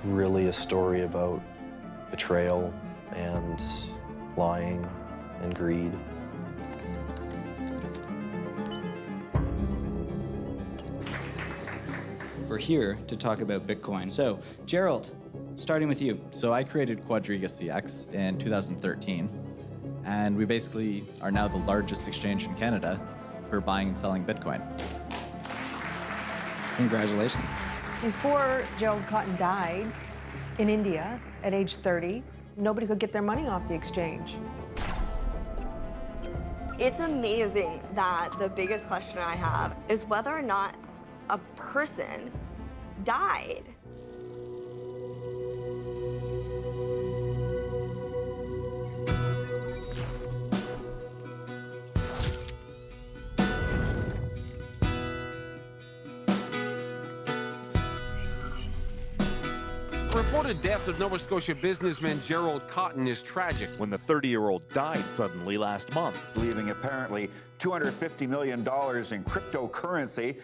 really a story about betrayal and lying and greed. We're here to talk about Bitcoin. So, Gerald, starting with you. So I created QuadrigaCX in 2013, and we basically are now the largest exchange in Canada for buying and selling Bitcoin. Congratulations. Before Gerald Cotton died in India at age 30, nobody could get their money off the exchange. It's amazing that the biggest question I have is whether or not a person died. The reported death of Nova Scotia businessman Gerald Cotton is tragic. When the 30-year-old died suddenly last month, leaving apparently $250 million in cryptocurrency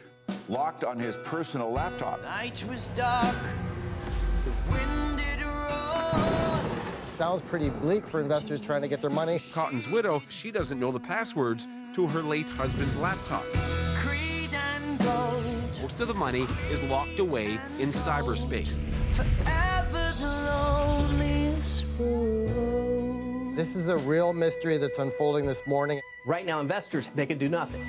locked on his personal laptop. Night was dark, the wind did roar. Sounds pretty bleak for investors trying to get their money. Cotton's widow, she doesn't know the passwords to her late husband's laptop. Creed and gold. Most of the money is locked away in cyberspace. Forever the loneliest road. This is a real mystery that's unfolding this morning. Right now, investors, they can do nothing.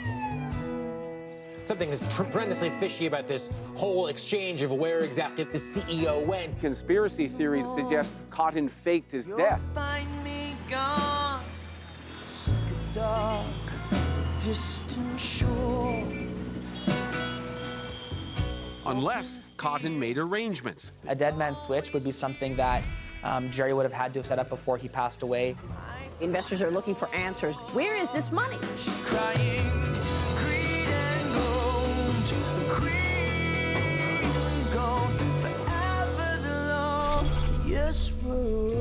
Something is tremendously fishy about this whole exchange of where exactly the CEO went. Conspiracy theories suggest Cotton faked his death. You'll find me gone, sick of dark, distant shore. Unless Cotton made arrangements. A dead man's switch would be something that Jerry would have had to have set up before he passed away. Investors are looking for answers. Where is this money? She's crying, greed and gold, greed and gold, forever the loneliest road.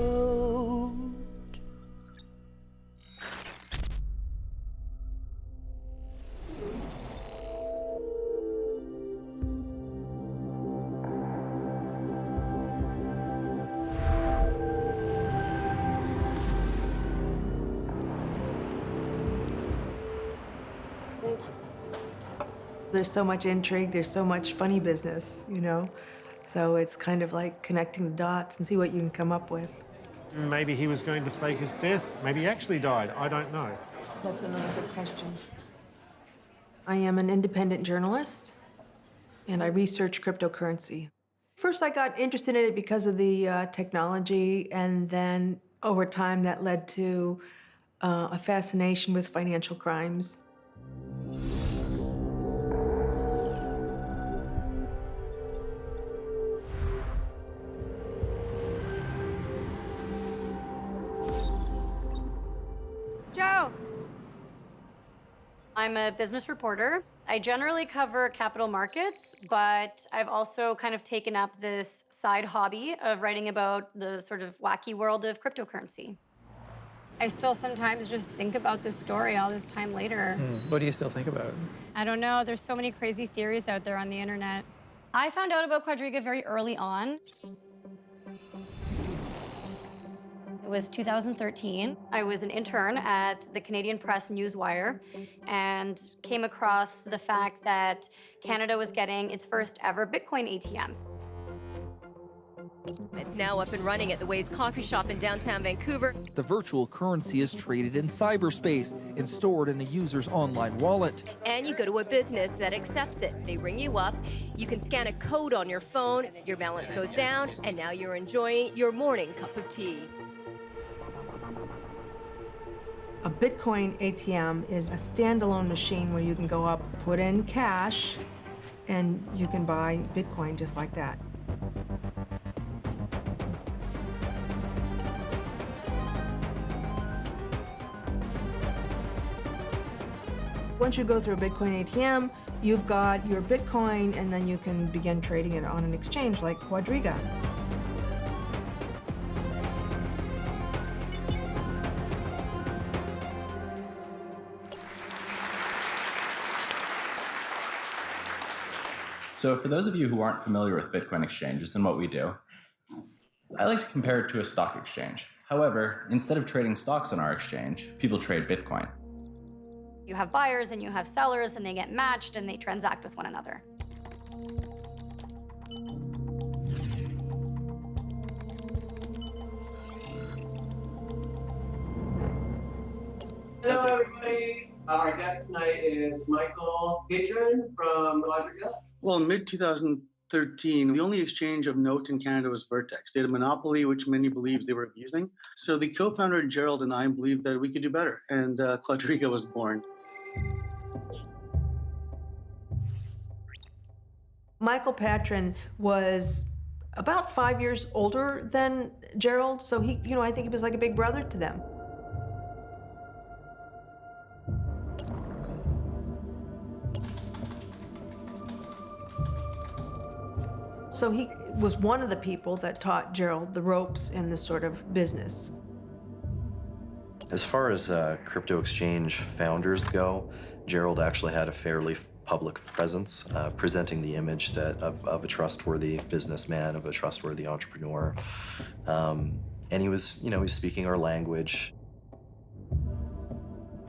There's so much intrigue, there's so much funny business, you know? So it's kind of like connecting the dots and see what you can come up with. Maybe he was going to fake his death. Maybe he actually died. I don't know. That's another good question. I am an independent journalist, and I research cryptocurrency. First, I got interested in it because of the technology, and then over time that led to a fascination with financial crimes. Joe! I'm a business reporter. I generally cover capital markets, but I've also kind of taken up this side hobby of writing about the sort of wacky world of cryptocurrency. I still sometimes just think about this story all this time later. What do you still think about? I don't know, there's so many crazy theories out there on the internet. I found out about Quadriga very early on. It was 2013. I was an intern at the Canadian Press Newswire and came across the fact that Canada was getting its first ever Bitcoin ATM. It's now up and running at the Waves coffee shop in downtown Vancouver. The virtual currency is traded in cyberspace and stored in a user's online wallet. And you go to a business that accepts it. They ring you up, you can scan a code on your phone, your balance goes down, and now you're enjoying your morning cup of tea. A Bitcoin ATM is a standalone machine where you can go up, put in cash, and you can buy Bitcoin just like that. Once you go through a Bitcoin ATM, you've got your Bitcoin, and then you can begin trading it on an exchange like Quadriga. So for those of you who aren't familiar with Bitcoin exchanges and what we do, I like to compare it to a stock exchange. However, instead of trading stocks on our exchange, people trade Bitcoin. You have buyers and you have sellers, and they get matched and they transact with one another. Hello, everybody. Our guest tonight is Michael Patron from Quadriga. Well, in mid-2013, the only exchange of note in Canada was Vertex. They had a monopoly, which many believed they were abusing. So the co-founder, Gerald, and I believed that we could do better, and Quadriga was born. Michael Patron was about 5 years older than Gerald, so he, I think he was like a big brother to them. So he was one of the people that taught Gerald the ropes in this sort of business. As far as crypto exchange founders go, Gerald actually had a fairly public presence, presenting the image of a trustworthy businessman, of a trustworthy entrepreneur. And he was, he was speaking our language.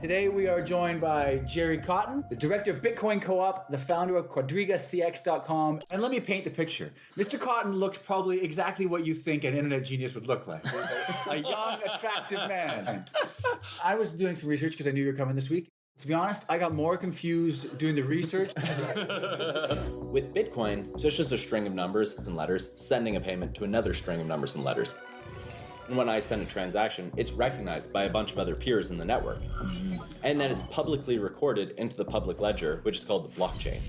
Today we are joined by Gerald Cotten, the director of Bitcoin Co-op, the founder of QuadrigaCX.com. And let me paint the picture. Mr. Cotten looks probably exactly what you think an internet genius would look like. A young, attractive man. I was doing some research because I knew you were coming this week. To be honest, I got more confused doing the research. With Bitcoin, so it's just a string of numbers and letters sending a payment to another string of numbers and letters. And when I send a transaction, it's recognized by a bunch of other peers in the network. And then it's publicly recorded into the public ledger, which is called the blockchain.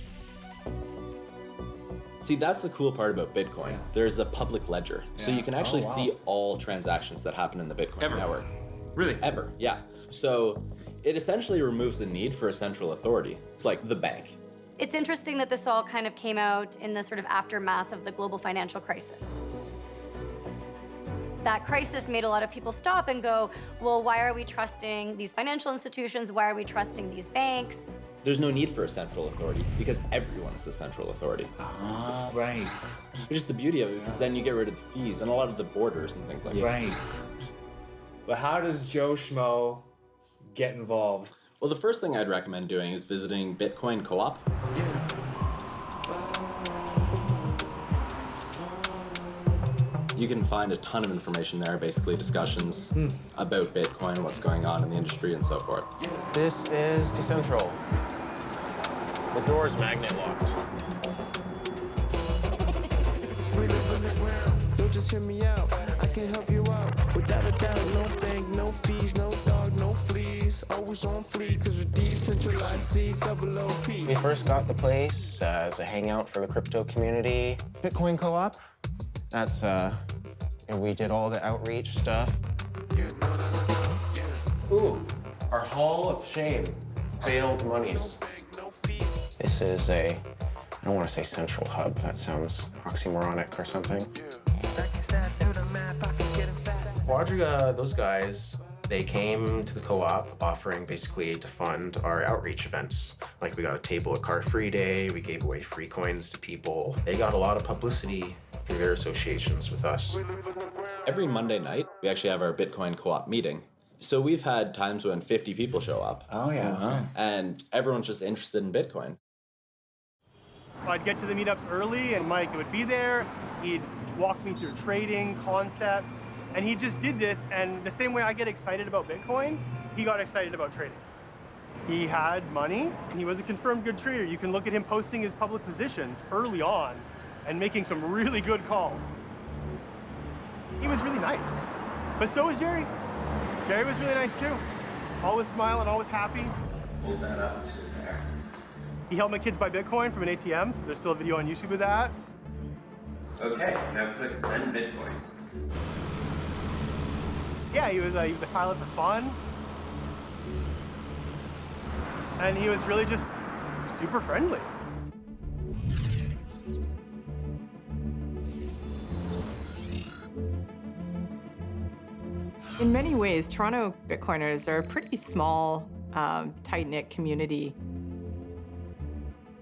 See, that's the cool part about Bitcoin. There's a public ledger. So you can actually see all transactions that happen in the Bitcoin network. Really? Ever, yeah. So it essentially removes the need for a central authority. It's like the bank. It's interesting that this all kind of came out in the sort of aftermath of the global financial crisis. That crisis made a lot of people stop and go, well, why are we trusting these financial institutions? Why are we trusting these banks? There's no need for a central authority because everyone is the central authority. Ah, right. Which is the beauty of it, because then you get rid of the fees and a lot of the borders and things like that. Right. But how does Joe Schmo get involved? Well, the first thing I'd recommend doing is visiting Bitcoin Co-op. You can find a ton of information there, basically discussions about Bitcoin, what's going on in the industry, and so forth. This is Decentral. The door's magnet locked. Don't just hear me out. I can help you out. Without a doubt, no bank, no fees, no dog, no fleas. Always on fleek, cause with decentralized C-double-O-P. We first got the place as a hangout for the crypto community. Bitcoin Co-op. That's, and we did all the outreach stuff. Ooh, our Hall of Shame. Failed monies. This is I don't want to say central hub. That sounds oxymoronic or something. Quadriga, those guys, they came to the co-op offering basically to fund our outreach events. Like we got a table at Car Free Day, we gave away free coins to people. They got a lot of publicity through their associations with us. Every Monday night, we actually have our Bitcoin Co-op meeting. So we've had times when 50 people show up. Oh, yeah. And everyone's just interested in Bitcoin. I'd get to the meetups early, and Mike would be there. He'd walk me through trading concepts, and he just did this, and the same way I get excited about Bitcoin, he got excited about trading. He had money, and he was a confirmed good trader. You can look at him posting his public positions early on and making some really good calls. He was really nice. But so was Jerry. Jerry was really nice too. Always smiling, always happy. Hold that up to there. He helped my kids buy Bitcoin from an ATM, so there's still a video on YouTube of that. Okay, now click send Bitcoins. Yeah, he was a pilot for fun. And he was really just super friendly. In many ways, Toronto Bitcoiners are a pretty small, tight-knit community.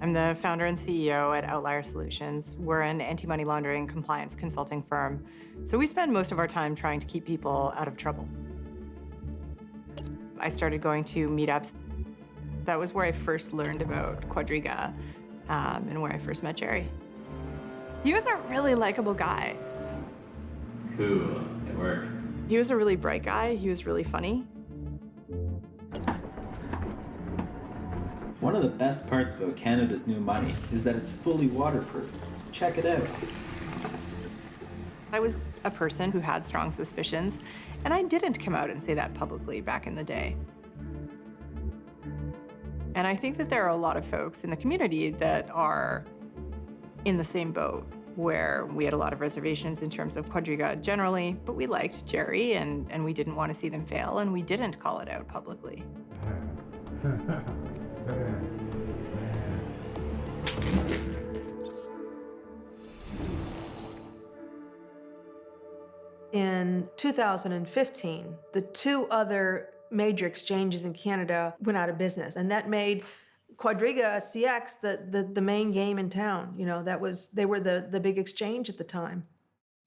I'm the founder and CEO at Outlier Solutions. We're an anti-money laundering compliance consulting firm. So we spend most of our time trying to keep people out of trouble. I started going to meetups. That was where I first learned about Quadriga and where I first met Jerry. He was a really likable guy. Cool, it works. He was a really bright guy. He was really funny. One of the best parts about Canada's new money is that it's fully waterproof. Check it out. I was a person who had strong suspicions, and I didn't come out and say that publicly back in the day. And I think that there are a lot of folks in the community that are in the same boat, where we had a lot of reservations in terms of Quadriga generally, but we liked Jerry and we didn't want to see them fail, and we didn't call it out publicly. In 2015, the two other major exchanges in Canada went out of business, and that made QuadrigaCX the main game in town. You know, they were the big exchange at the time.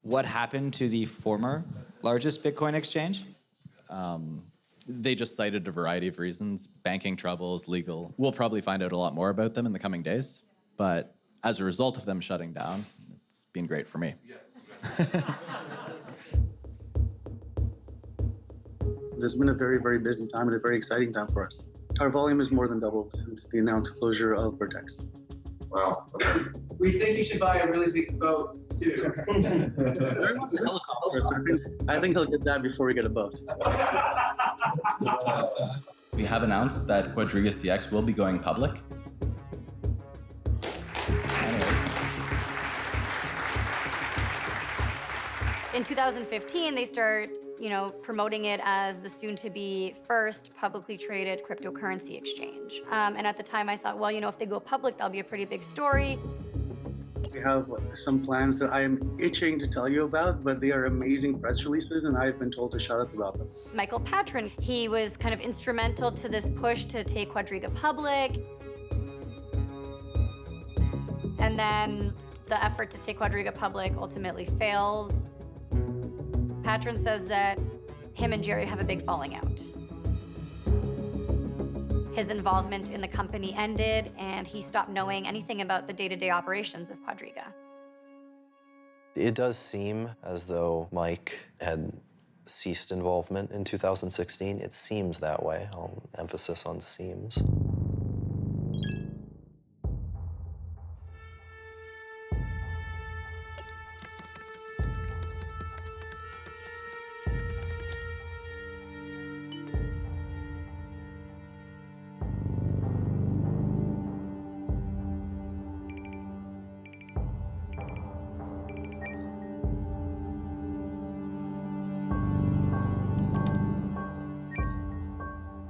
What happened to the former largest Bitcoin exchange? They just cited a variety of reasons, banking troubles, legal. We'll probably find out a lot more about them in the coming days, but as a result of them shutting down, it's been great for me. Yes. It's been a very, very busy time and a very exciting time for us. Our volume has more than doubled since the announced closure of Vertex. Wow. We think you should buy a really big boat, too. Larry wants a helicopter, so I think he'll get that before we get a boat. We have announced that QuadrigaCX will be going public. In 2015, they start, promoting it as the soon-to-be first publicly traded cryptocurrency exchange. And at the time, I thought, well, if they go public, that'll be a pretty big story. We have some plans that I am itching to tell you about, but they are amazing press releases, and I've been told to shut up about them. Michael Patron, he was kind of instrumental to this push to take Quadriga public. And then the effort to take Quadriga public ultimately fails. Patron says that him and Jerry have a big falling out. His involvement in the company ended, and he stopped knowing anything about the day-to-day operations of Quadriga. It does seem as though Mike had ceased involvement in 2016. It seems that way. Emphasis on seems.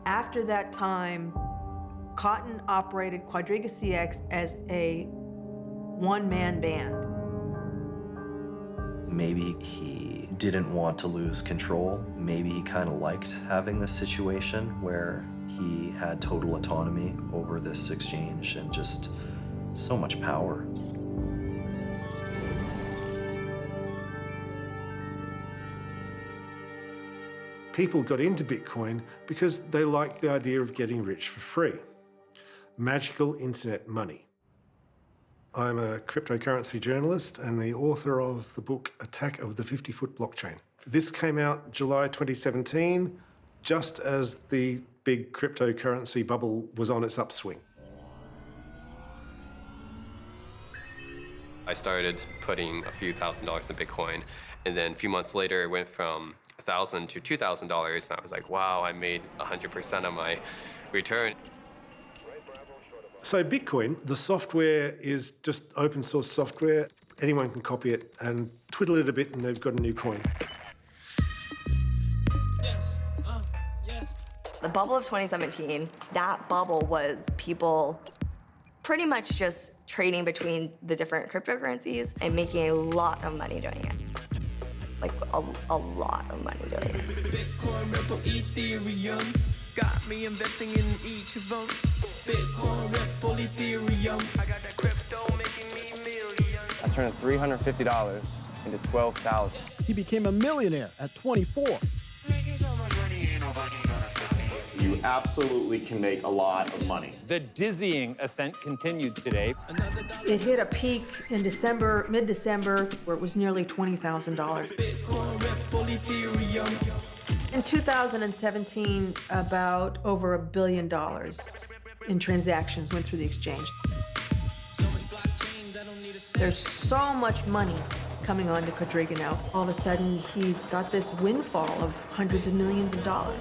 After that time, Cotton operated QuadrigaCX as a one-man band. Maybe he didn't want to lose control. Maybe he kind of liked having this situation where he had total autonomy over this exchange and just so much power. People got into Bitcoin because they liked the idea of getting rich for free. Magical internet money. I'm a cryptocurrency journalist and the author of the book Attack of the 50-Foot Blockchain. This came out July 2017, just as the big cryptocurrency bubble was on its upswing. I started putting a few $1,000s in Bitcoin, and then a few months later, it went from $1,000 to $2,000, and I was like, wow, I made 100% of my return. So Bitcoin, the software is just open source software. Anyone can copy it and twiddle it a bit and they've got a new coin. The bubble of 2017, that bubble was people pretty much just trading between the different cryptocurrencies and making a lot of money doing it. Like a lot of money doing it. Bitcoin, Ripple, Ethereum, got me investing in each of them. Bitcoin, Ripple, Ethereum. I got that crypto making me millions. I turned $350 into $12,000. He became a millionaire at 24. You absolutely can make a lot of money. The dizzying ascent continued today. It hit a peak in December, mid-December, where it was nearly $20,000. In 2017, about over $1 billion in transactions went through the exchange. There's so much money coming on to Quadriga now. All of a sudden, he's got this windfall of hundreds of millions of dollars.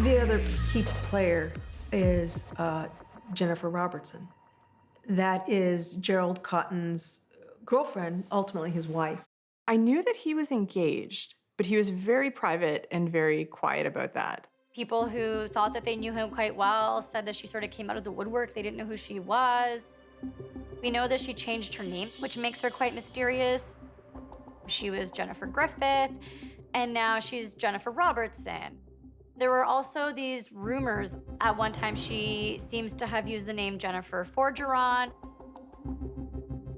The other key player is Jennifer Robertson. That is Gerald Cotton's girlfriend, ultimately his wife. I knew that he was engaged, but he was very private and very quiet about that. People who thought that they knew him quite well said that she sort of came out of the woodwork. They didn't know who she was. We know that she changed her name, which makes her quite mysterious. She was Jennifer Griffith, and now she's Jennifer Robertson. There were also these rumors. At one time, she seems to have used the name Jennifer Forgeron.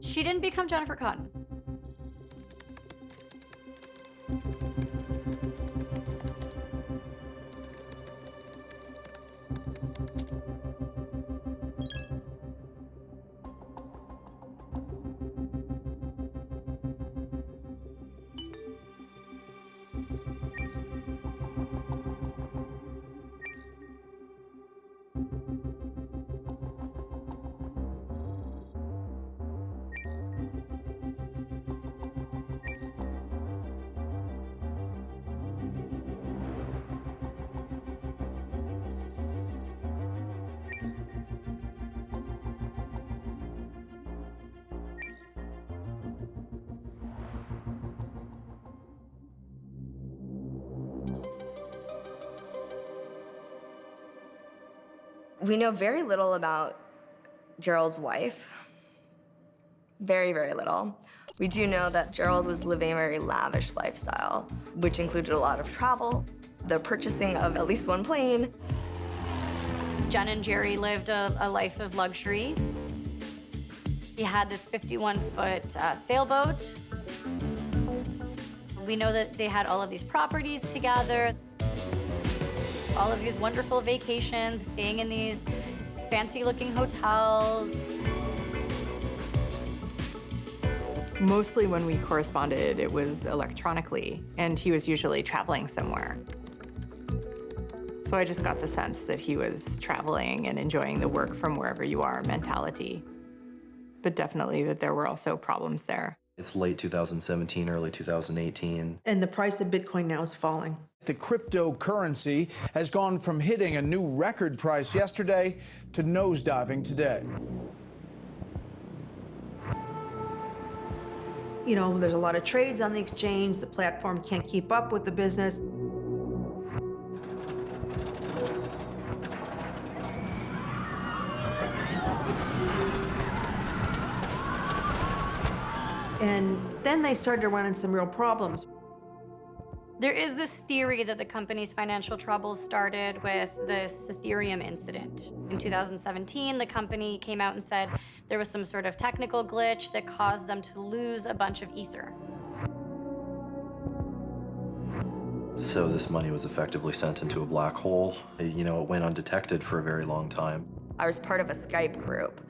She didn't become Jennifer Cotton. We know very little about Gerald's wife. Very, very little. We do know that Gerald was living a very lavish lifestyle, which included a lot of travel, the purchasing of at least one plane. Jen and Jerry lived a life of luxury. He had this 51-foot sailboat. We know that they had all of these properties together, all of these wonderful vacations, staying in these fancy-looking hotels. Mostly when we corresponded, it was electronically, and he was usually traveling somewhere. So I just got the sense that he was traveling and enjoying the work from wherever you are mentality. But definitely that there were also problems there. It's late 2017, early 2018. And the price of Bitcoin now is falling. The cryptocurrency has gone from hitting a new record price yesterday to nosediving today. You know, there's a lot of trades on the exchange. The platform can't keep up with the business. And then they started to run into some real problems. There is this theory that the company's financial troubles started with this Ethereum incident. In 2017, the company came out and said there was some sort of technical glitch that caused them to lose a bunch of Ether. So this money was effectively sent into a black hole. You know, it went undetected for a very long time. I was part of a Skype group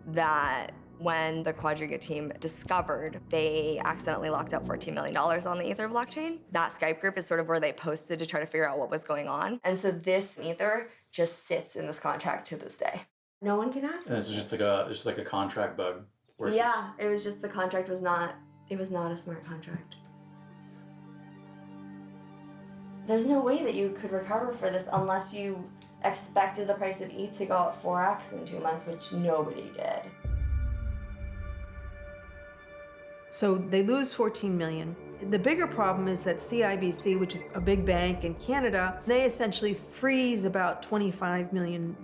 that when the Quadriga team discovered, they accidentally locked up $14 million on the Ether blockchain. That Skype group is sort of where they posted to try to figure out what was going on. And so this Ether just sits in this contract to this day. No one can access it. This is just like a contract bug. Yeah, it was just the contract was not, it was not a smart contract. There's no way that you could recover for this unless you expected the price of ETH to go up 4x in 2 months, which nobody did. So they lose $14 million. The bigger problem is that CIBC, which is a big bank in Canada, they essentially freeze about $25 million.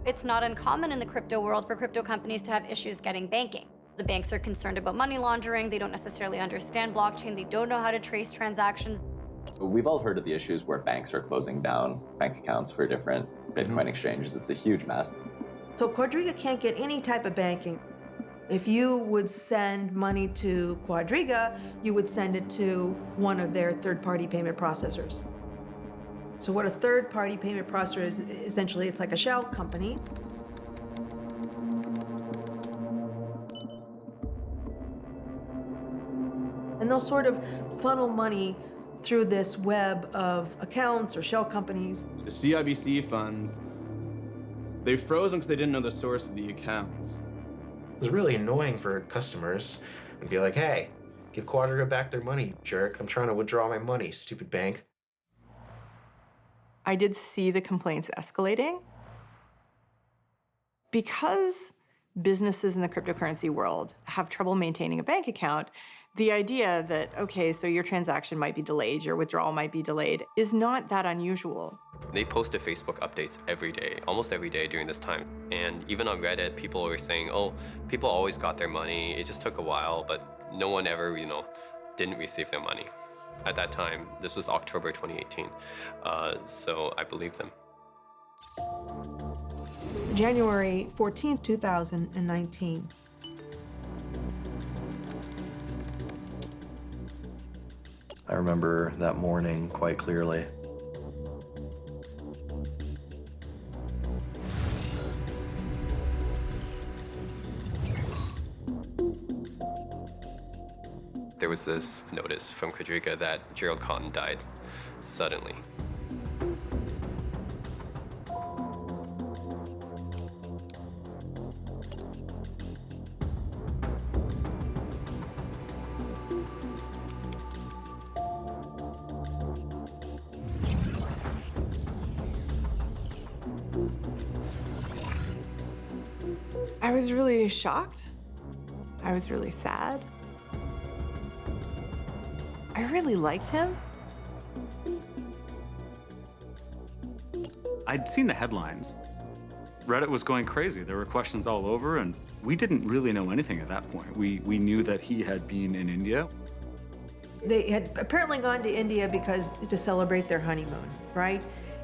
It's not uncommon in the crypto world for crypto companies to have issues getting banking. The banks are concerned about money laundering. They don't necessarily understand blockchain. They don't know how to trace transactions. We've all heard of the issues where banks are closing down bank accounts for different Bitcoin exchanges. It's a huge mess. So Quadriga can't get any type of banking. If you would send money to Quadriga, you would send it to one of their third-party payment processors. So what a third-party payment processor is, essentially, it's like a shell company. And they'll sort of funnel money through this web of accounts or shell companies. The CIBC funds, they froze them because they didn't know the source of the accounts. It was really annoying for customers and be like, hey, give Quadriga back their money, jerk. I'm trying to withdraw my money, stupid bank. I did see the complaints escalating. Because businesses in the cryptocurrency world have trouble maintaining a bank account, the idea that, okay, so your transaction might be delayed, your withdrawal might be delayed, is not that unusual. They posted Facebook updates every day, almost every day during this time. And even on Reddit, people were saying, oh, people always got their money. It just took a while, but no one ever, didn't receive their money. At that time, this was October 2018, so I believed them. January 14th, 2019. I remember that morning quite clearly. There was this notice from Quadriga that Gerald Cotton died suddenly. I was really shocked. I was really sad. I really liked him. I'd seen the headlines. Reddit was going crazy. There were questions all over, and we didn't really know anything at that point. We knew that he had been in India. They had apparently gone to India to celebrate their honeymoon, right?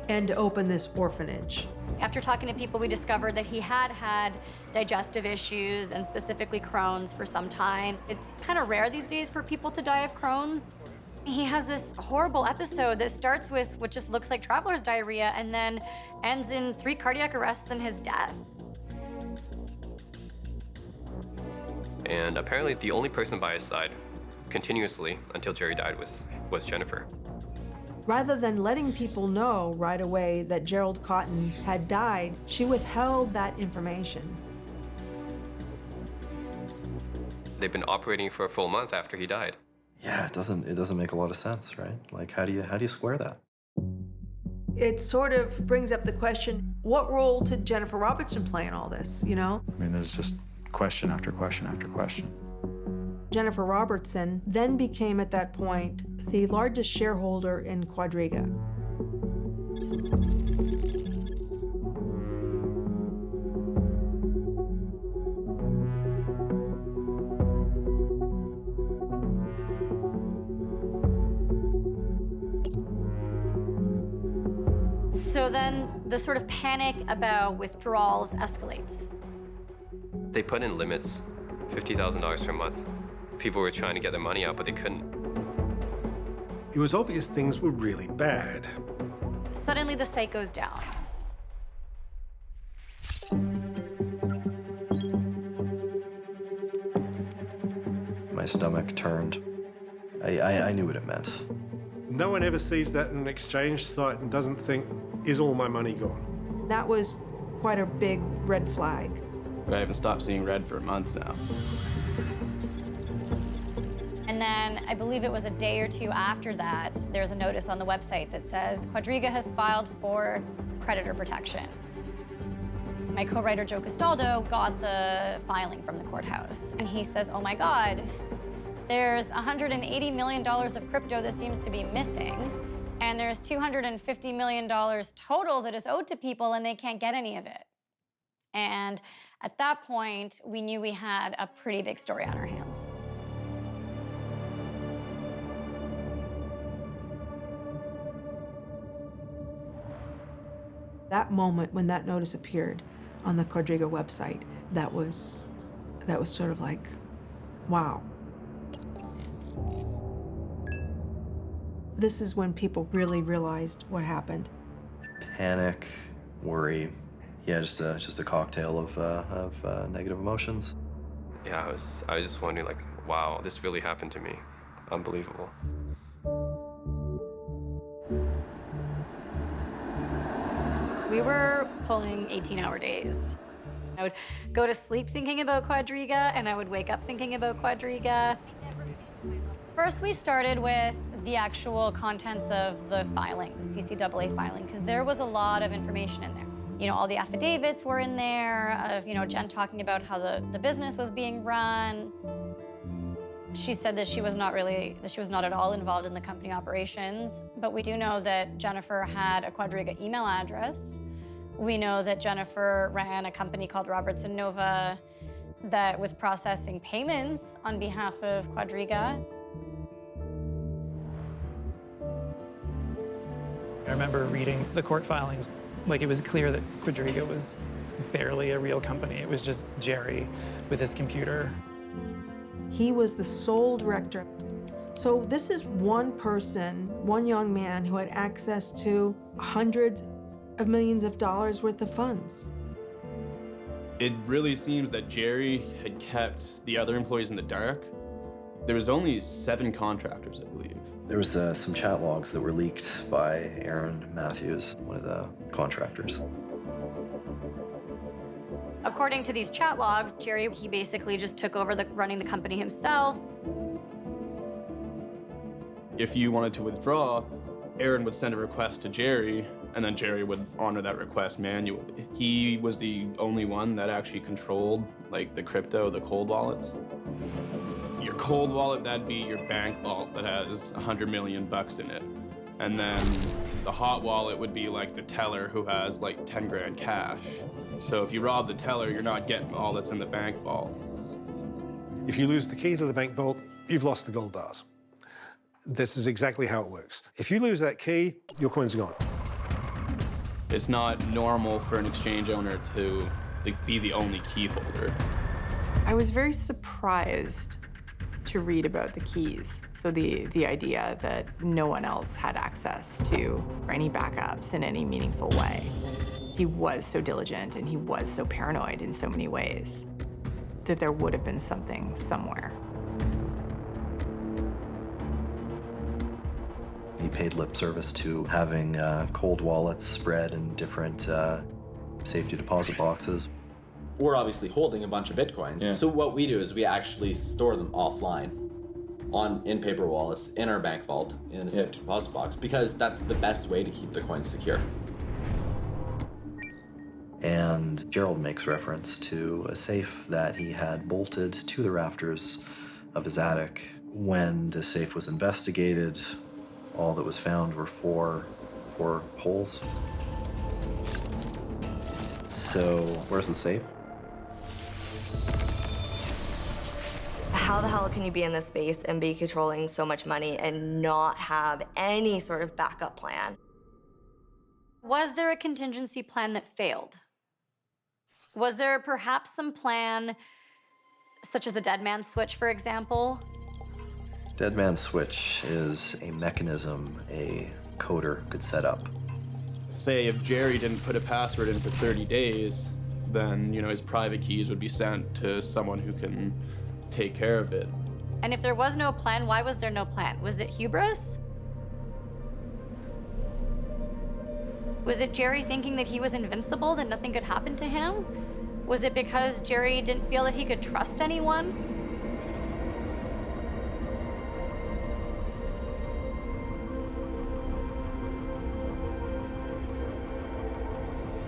And to open this orphanage. After talking to people, we discovered that he had had digestive issues, and specifically Crohn's, for some time. It's kind of rare these days for people to die of Crohn's. He has this horrible episode that starts with what just looks like traveler's diarrhea and then ends in 3 cardiac arrests and his death. And apparently the only person by his side continuously until Jerry died was Jennifer. Rather than letting people know right away that Gerald Cotton had died, she withheld that information. They've been operating for a full month after he died. Yeah, it doesn't make a lot of sense, right? Like, how do you square that? It sort of brings up the question, what role did Jennifer Robertson play in all this, I mean, there's just question after question after question. Jennifer Robertson then became, at that point, the largest shareholder in Quadriga. So then the sort of panic about withdrawals escalates. They put in limits, $50,000 per month. People were trying to get their money out, but they couldn't. It was obvious things were really bad. Suddenly the site goes down. My stomach turned. I knew what it meant. No one ever sees that in an exchange site and doesn't think, is all my money gone? That was quite a big red flag. I haven't stopped seeing red for a month now. And then I believe it was a day or two after that, there's a notice on the website that says, Quadriga has filed for creditor protection. My co-writer, Joe Castaldo, got the filing from the courthouse. And he says, oh my God, there's $180 million of crypto that seems to be missing. And there's $250 million total that is owed to people, and they can't get any of it. And at that point, we knew we had a pretty big story on our hands. That moment when that notice appeared on the Quadriga website, that was sort of like, wow. This is when people really realized what happened. Panic, worry, yeah, just a cocktail of negative emotions. Yeah, I was just wondering, like, wow, this really happened to me. Unbelievable. We were pulling 18-hour days. I would go to sleep thinking about Quadriga, and I would wake up thinking about Quadriga. First, we started with the actual contents of the filing, the CCAA filing, because there was a lot of information in there. You know, all the affidavits were in there of, you know, Jen talking about how the business was being run. She said that she was not at all involved in the company operations, but we do know that Jennifer had a Quadriga email address. We know that Jennifer ran a company called Robertson Nova that was processing payments on behalf of Quadriga. I remember reading the court filings. Like, it was clear that Quadriga was barely a real company. It was just Jerry with his computer. He was the sole director. So this is one person, one young man who had access to hundreds of millions of dollars worth of funds. It really seems that Jerry had kept the other employees in the dark. There was only 7 contractors, I believe. There was some chat logs that were leaked by Aaron Matthews, one of the contractors. According to these chat logs, Jerry, he basically just took over running the company himself. If you wanted to withdraw, Aaron would send a request to Jerry, and then Jerry would honor that request manually. He was the only one that actually controlled, like, the crypto, the cold wallets. Your cold wallet, that'd be your bank vault that has $100 million in it. And then the hot wallet would be like the teller who has like 10 grand cash. So if you rob the teller, you're not getting all that's in the bank vault. If you lose the key to the bank vault, you've lost the gold bars. This is exactly how it works. If you lose that key, your coins are gone. It's not normal for an exchange owner to be the only key holder. I was very surprised to read about the keys. So the idea that no one else had access to or any backups in any meaningful way. He was so diligent and he was so paranoid in so many ways that there would have been something somewhere. He paid lip service to having cold wallets spread in different safety deposit boxes. We're obviously holding a bunch of Bitcoin. Yeah. So what we do is we actually store them offline in paper wallets, in our bank vault, in a safety deposit box, because that's the best way to keep the coins secure. And Gerald makes reference to a safe that he had bolted to the rafters of his attic. When the safe was investigated, all that was found were four holes. So where's the safe? How the hell can you be in this space and be controlling so much money and not have any sort of backup plan? Was there a contingency plan that failed? Was there perhaps some plan, such as a dead man switch, for example? Dead man switch is a mechanism a coder could set up. Say if Jerry didn't put a password in for 30 days, then, you know, his private keys would be sent to someone who can take care of it. And if there was no plan, why was there no plan? Was it hubris? Was it Jerry thinking that he was invincible, that nothing could happen to him? Was it because Jerry didn't feel that he could trust anyone?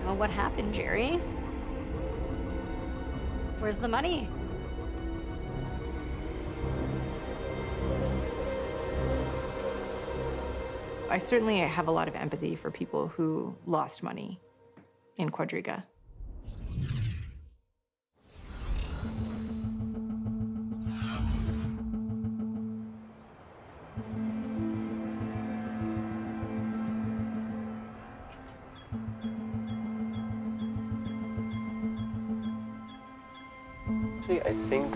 Well, what happened, Jerry? Where's the money? I certainly have a lot of empathy for people who lost money in Quadriga. Actually, I think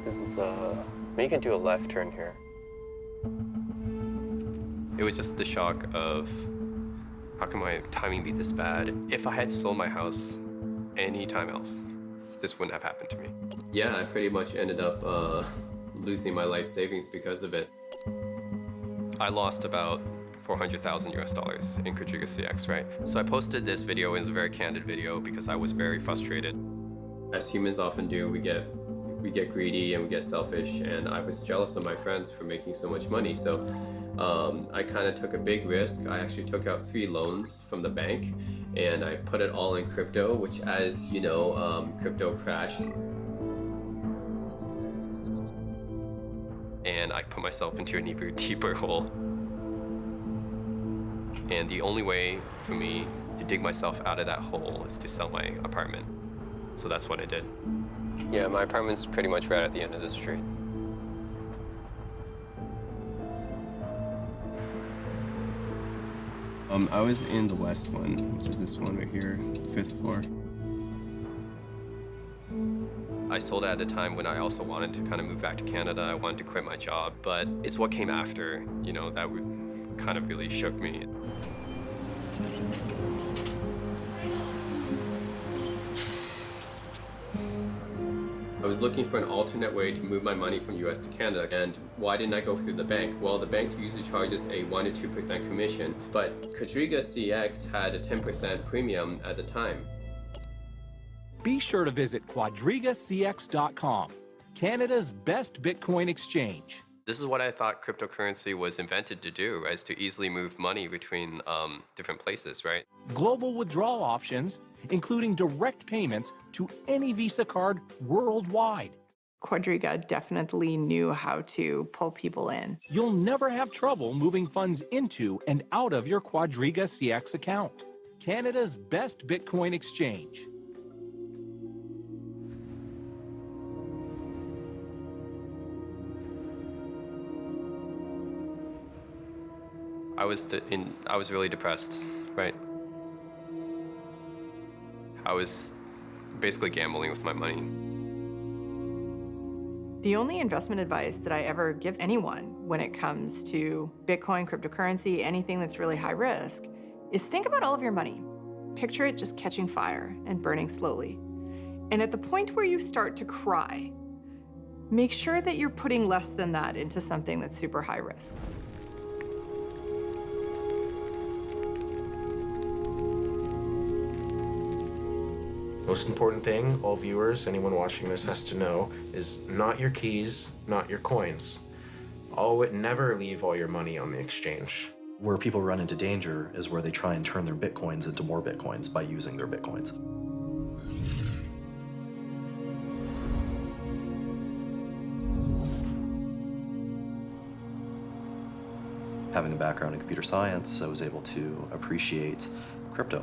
this is maybe you can do a left turn here. It was just the shock of, how can my timing be this bad? If I had sold my house any time else, this wouldn't have happened to me. Yeah, I pretty much ended up losing my life savings because of it. I lost about 400,000 US dollars in QuadrigaCX, right? So I posted this video. It was a very candid video because I was very frustrated. As humans often do, we get greedy and we get selfish, and I was jealous of my friends for making so much money. So I kind of took a big risk. I actually took out 3 loans from the bank, and I put it all in crypto, which, as you know, crypto crashed. And I put myself into an even deeper hole. And the only way for me to dig myself out of that hole is to sell my apartment. So that's what I did. Yeah, my apartment's pretty much right at the end of the street. I was in the west one, which is this one right here, 5th floor. I sold it at a time when I also wanted to kind of move back to Canada. I wanted to quit my job, but it's what came after, you know, that kind of really shook me. I was looking for an alternate way to move my money from US to Canada, and why didn't I go through the bank? Well, the bank usually charges a 1 to 2% commission, but QuadrigaCX had a 10% premium at the time. Be sure to visit QuadrigaCX.com, Canada's best Bitcoin exchange. This is what I thought cryptocurrency was invented to do, is to easily move money between different places, right? Global withdrawal options, including direct payments to any Visa card worldwide. Quadriga definitely knew how to pull people in. You'll never have trouble moving funds into and out of your QuadrigaCX account, Canada's best Bitcoin exchange. I was really depressed, right? I was basically gambling with my money. The only investment advice that I ever give anyone when it comes to Bitcoin, cryptocurrency, anything that's really high risk, is think about all of your money. Picture it just catching fire and burning slowly. And at the point where you start to cry, make sure that you're putting less than that into something that's super high risk. Most important thing, all viewers, anyone watching this has to know, is not your keys, not your coins. Never leave all your money on the exchange. Where people run into danger is where they try and turn their Bitcoins into more Bitcoins by using their Bitcoins. Having a background in computer science, I was able to appreciate crypto.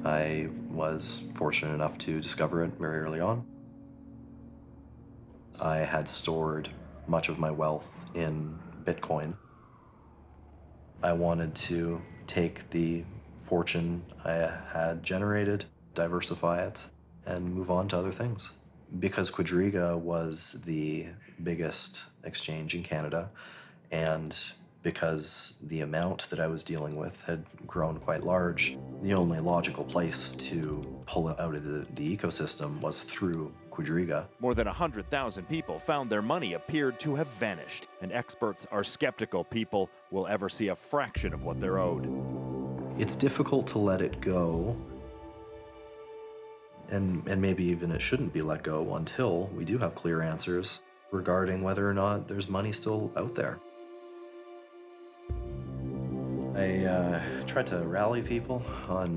I was fortunate enough to discover it very early on. I had stored much of my wealth in Bitcoin. I wanted to take the fortune I had generated, diversify it, and move on to other things. Because Quadriga was the biggest exchange in Canada, and because the amount that I was dealing with had grown quite large, the only logical place to pull it out of the ecosystem was through Quadriga. More than 100,000 people found their money appeared to have vanished, and experts are skeptical people will ever see a fraction of what they're owed. It's difficult to let it go, and maybe even it shouldn't be let go until we do have clear answers regarding whether or not there's money still out there. I tried to rally people on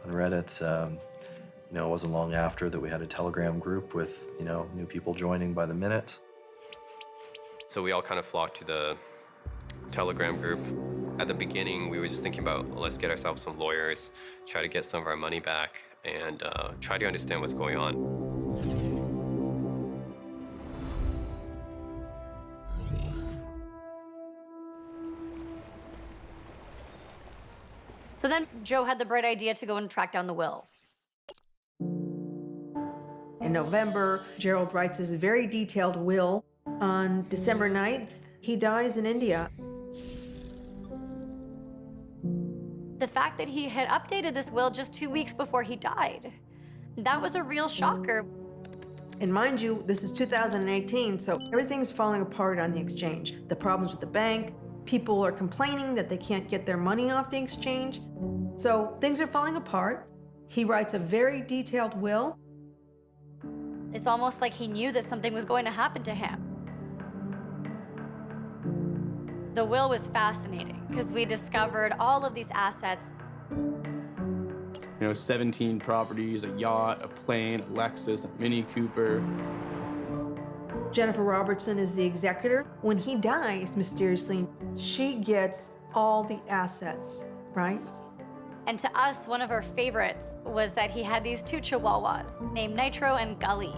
Reddit. It wasn't long after that we had a Telegram group with, new people joining by the minute. So we all kind of flocked to the Telegram group. At the beginning, we were just thinking about, let's get ourselves some lawyers, try to get some of our money back, and try to understand what's going on. So then Joe had the bright idea to go and track down the will. In November, Gerald writes his very detailed will. On December 9th, he dies in India. The fact that he had updated this will just 2 weeks before he died, that was a real shocker. And mind you, this is 2018, so everything's falling apart on the exchange. The problems with the bank, people are complaining that they can't get their money off the exchange. So things are falling apart. He writes a very detailed will. It's almost like he knew that something was going to happen to him. The will was fascinating because we discovered all of these assets. 17 properties, a yacht, a plane, a Lexus, a Mini Cooper. Jennifer Robertson is the executor. When he dies, mysteriously, she gets all the assets, right? And to us, one of our favorites was that he had these 2 chihuahuas named Nitro and Gully.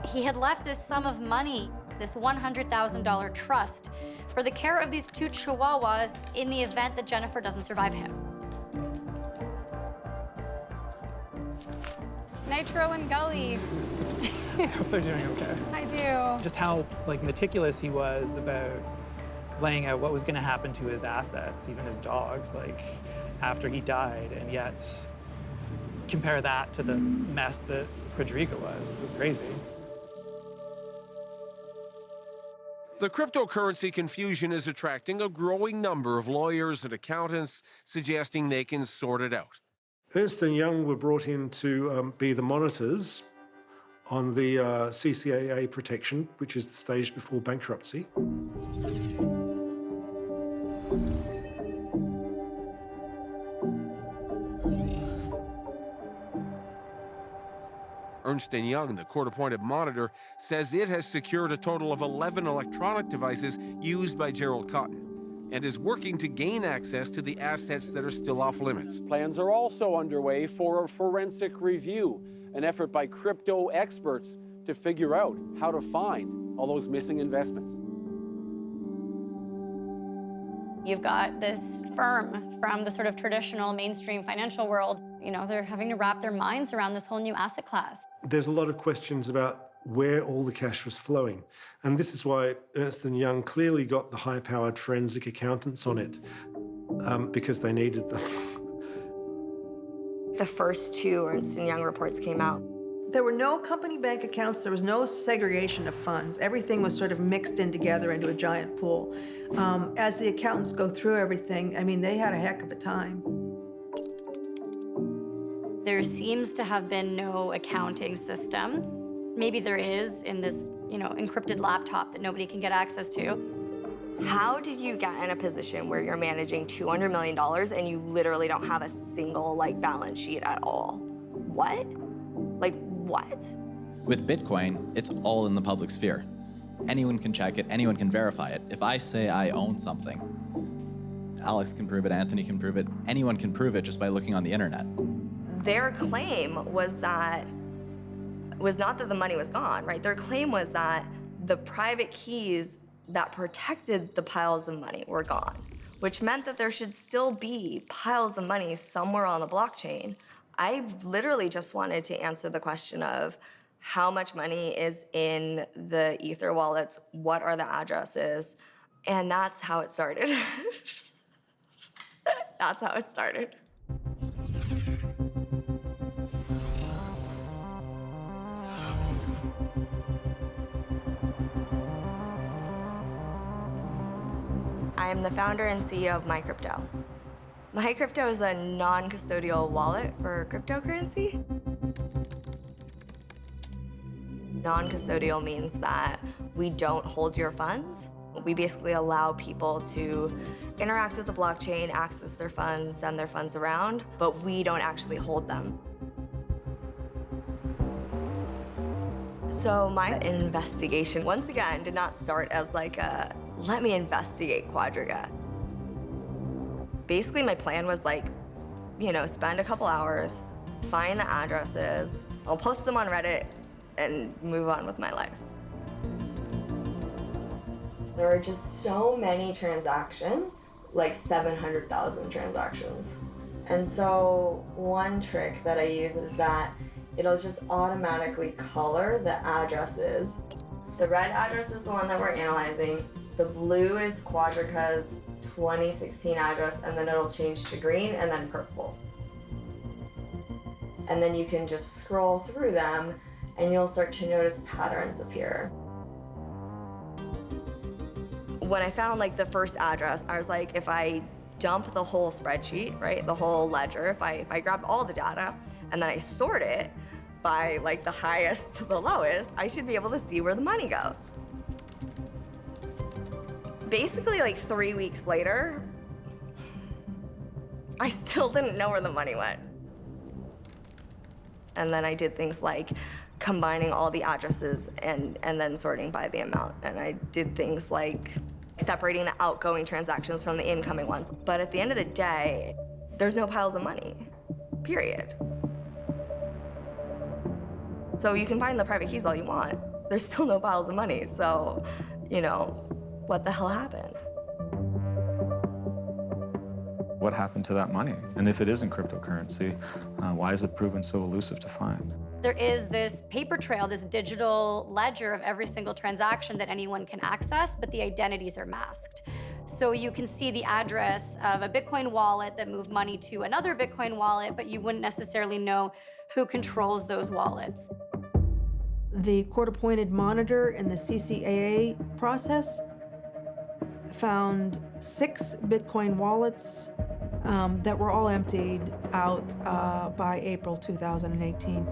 He had left this sum of money, this $100,000 trust, for the care of these 2 chihuahuas in the event that Jennifer doesn't survive him. Nitro and Gully. I hope they're doing okay. I do. Just how meticulous he was about laying out what was going to happen to his assets, even his dogs, after he died, and yet compare that to the mess that Quadriga was. It was crazy. The cryptocurrency confusion is attracting a growing number of lawyers and accountants suggesting they can sort it out. Ernst & Young were brought in to be the monitors on the CCAA protection, which is the stage before bankruptcy. Ernst & Young, the court-appointed monitor, says it has secured a total of 11 electronic devices used by Gerald Cotton and is working to gain access to the assets that are still off limits. Plans are also underway for a forensic review, an effort by crypto experts to figure out how to find all those missing investments. You've got this firm from the sort of traditional mainstream financial world. They're having to wrap their minds around this whole new asset class. There's a lot of questions about where all the cash was flowing. And this is why Ernst & Young clearly got the high-powered forensic accountants on it, because they needed them. The first 2 Ernst & Young reports came out. There were no company bank accounts. There was no segregation of funds. Everything was sort of mixed in together into a giant pool. As the accountants go through everything, they had a heck of a time. There seems to have been no accounting system. Maybe there is in this, encrypted laptop that nobody can get access to. How did you get in a position where you're managing $200 million and you literally don't have a single balance sheet at all? What? What? With Bitcoin, it's all in the public sphere. Anyone can check it, anyone can verify it. If I say I own something, Alex can prove it, Anthony can prove it, anyone can prove it just by looking on the internet. Their claim was not that the money was gone, right? Their claim was that the private keys that protected the piles of money were gone, which meant that there should still be piles of money somewhere on the blockchain. I literally just wanted to answer the question of how much money is in the Ether wallets, what are the addresses, and that's how it started. That's how it started. I am the founder and CEO of MyCrypto. MyCrypto is a non-custodial wallet for cryptocurrency. Non-custodial means that we don't hold your funds. We basically allow people to interact with the blockchain, access their funds, send their funds around, but we don't actually hold them. So my investigation, once again, did not start as let me investigate Quadriga. Basically, my plan was spend a couple hours, find the addresses, I'll post them on Reddit, and move on with my life. There are just so many transactions like 700,000 transactions. And so one trick that I use is that it'll just automatically color the addresses. The red address is the one that we're analyzing. The blue is Quadriga's 2016 address, and then it'll change to green and then purple. And then you can just scroll through them and you'll start to notice patterns appear. When I found like the first address, I was like, if I dump the whole spreadsheet, right, the whole ledger, if I grab all the data and then I sort it by like the highest to the lowest, I should be able to see where the money goes. Basically, like 3 weeks later, I still didn't know where the money went. And then I did things like combining all the addresses and then sorting by the amount. And I did things like separating the outgoing transactions from the incoming ones. But at the end of the day, there's no piles of money, period. So you can find the private keys all you want. There's still no piles of money. So, you know, what the hell happened? What happened to that money? And if it isn't cryptocurrency, why is it proven so elusive to find? There is this paper trail, this digital ledger of every single transaction that anyone can access, but the identities are masked. So you can see the address of a Bitcoin wallet that moved money to another Bitcoin wallet, but you wouldn't necessarily know who controls those wallets. The court-appointed monitor in the CCAA process found 6 Bitcoin wallets that were all emptied out by April 2018.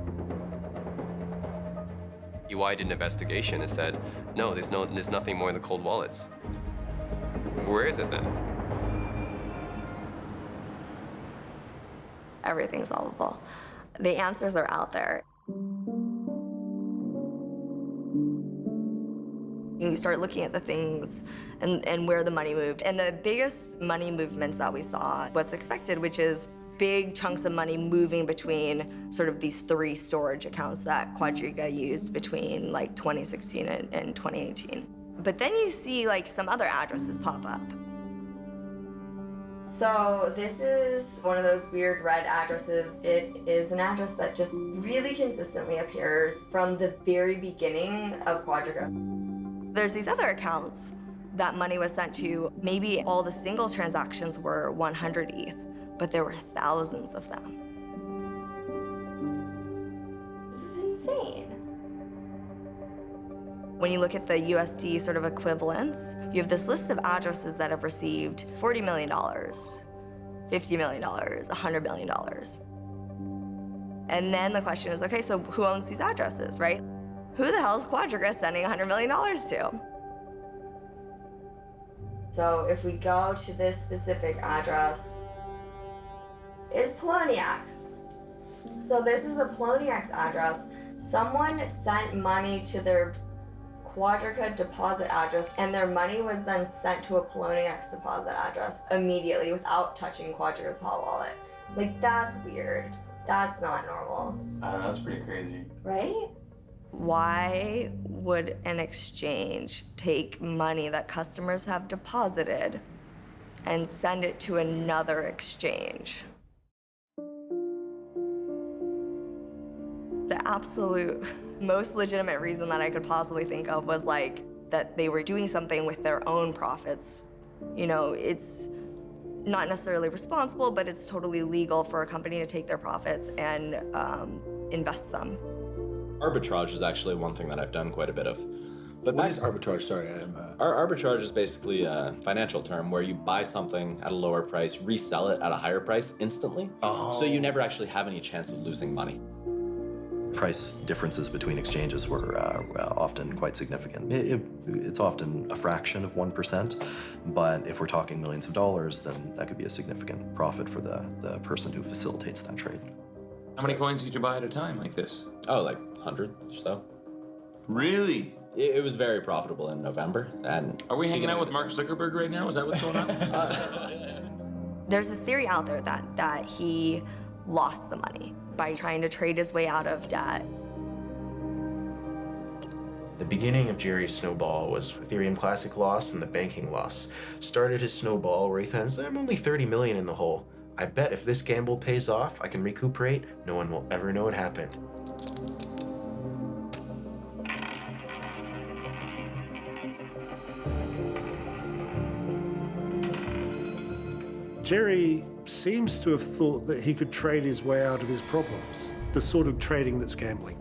UI did an investigation and said, no, there's nothing more in the cold wallets. Where is it then? Everything's solvable. The answers are out there. You start looking at the things and where the money moved. And the biggest money movements that we saw, what's expected, which is big chunks of money moving between sort of these 3 storage accounts that Quadriga used between like 2016 and 2018. But then you see like some other addresses pop up. So this is one of those weird red addresses. It is an address that just really consistently appears from the very beginning of Quadriga. There's these other accounts that money was sent to. Maybe all the single transactions were 100 ETH, but there were thousands of them. This is insane. When you look at the USD sort of equivalents, you have this list of addresses that have received $40 million, $50 million, $100 million. And then the question is, okay, so who owns these addresses, right? Who the hell is Quadriga sending $100 million to? So if we go to this specific address, it's Poloniak's. So this is a Poloniak's address. Someone sent money to their Quadriga deposit address, and their money was then sent to a Poloniak's deposit address immediately without touching Quadriga's hot wallet. Like, that's weird. That's not normal. I don't know, that's pretty crazy. Right? Why would an exchange take money that customers have deposited and send it to another exchange? The absolute most legitimate reason that I could possibly think of was like that they were doing something with their own profits. You know, it's not necessarily responsible, but it's totally legal for a company to take their profits and invest them. Arbitrage is actually one thing that I've done quite a bit of. But what is arbitrage? Sorry, Arbitrage is basically a financial term where you buy something at a lower price, resell it at a higher price instantly. So you never actually have any chance of losing money. Price differences between exchanges were often quite significant. It's often a fraction of 1%, but if we're talking millions of dollars, then that could be a significant profit for the person who facilitates that trade. How many coins did you buy at a time like this? Oh, like hundreds or so. Really? It was very profitable in November. And are we hanging out with Mark Zuckerberg right now? Is that what's going on? There's this theory out there that he lost the money by trying to trade his way out of debt. The beginning of Jerry's snowball was Ethereum Classic loss and the banking loss. Started his snowball where he thinks, I'm only 30 million in the hole. I bet if this gamble pays off, I can recuperate. No one will ever know it happened. Jerry seems to have thought that he could trade his way out of his problems, the sort of trading that's gambling.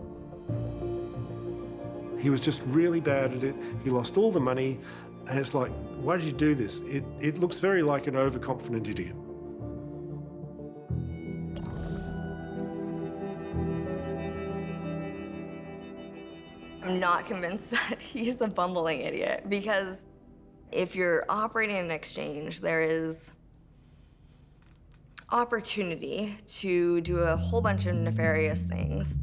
He was just really bad at it. He lost all the money, and it's like, why did you do this? It looks very like an overconfident idiot. I'm not convinced that he's a bumbling idiot, because if you're operating an exchange, there is opportunity to do a whole bunch of nefarious things.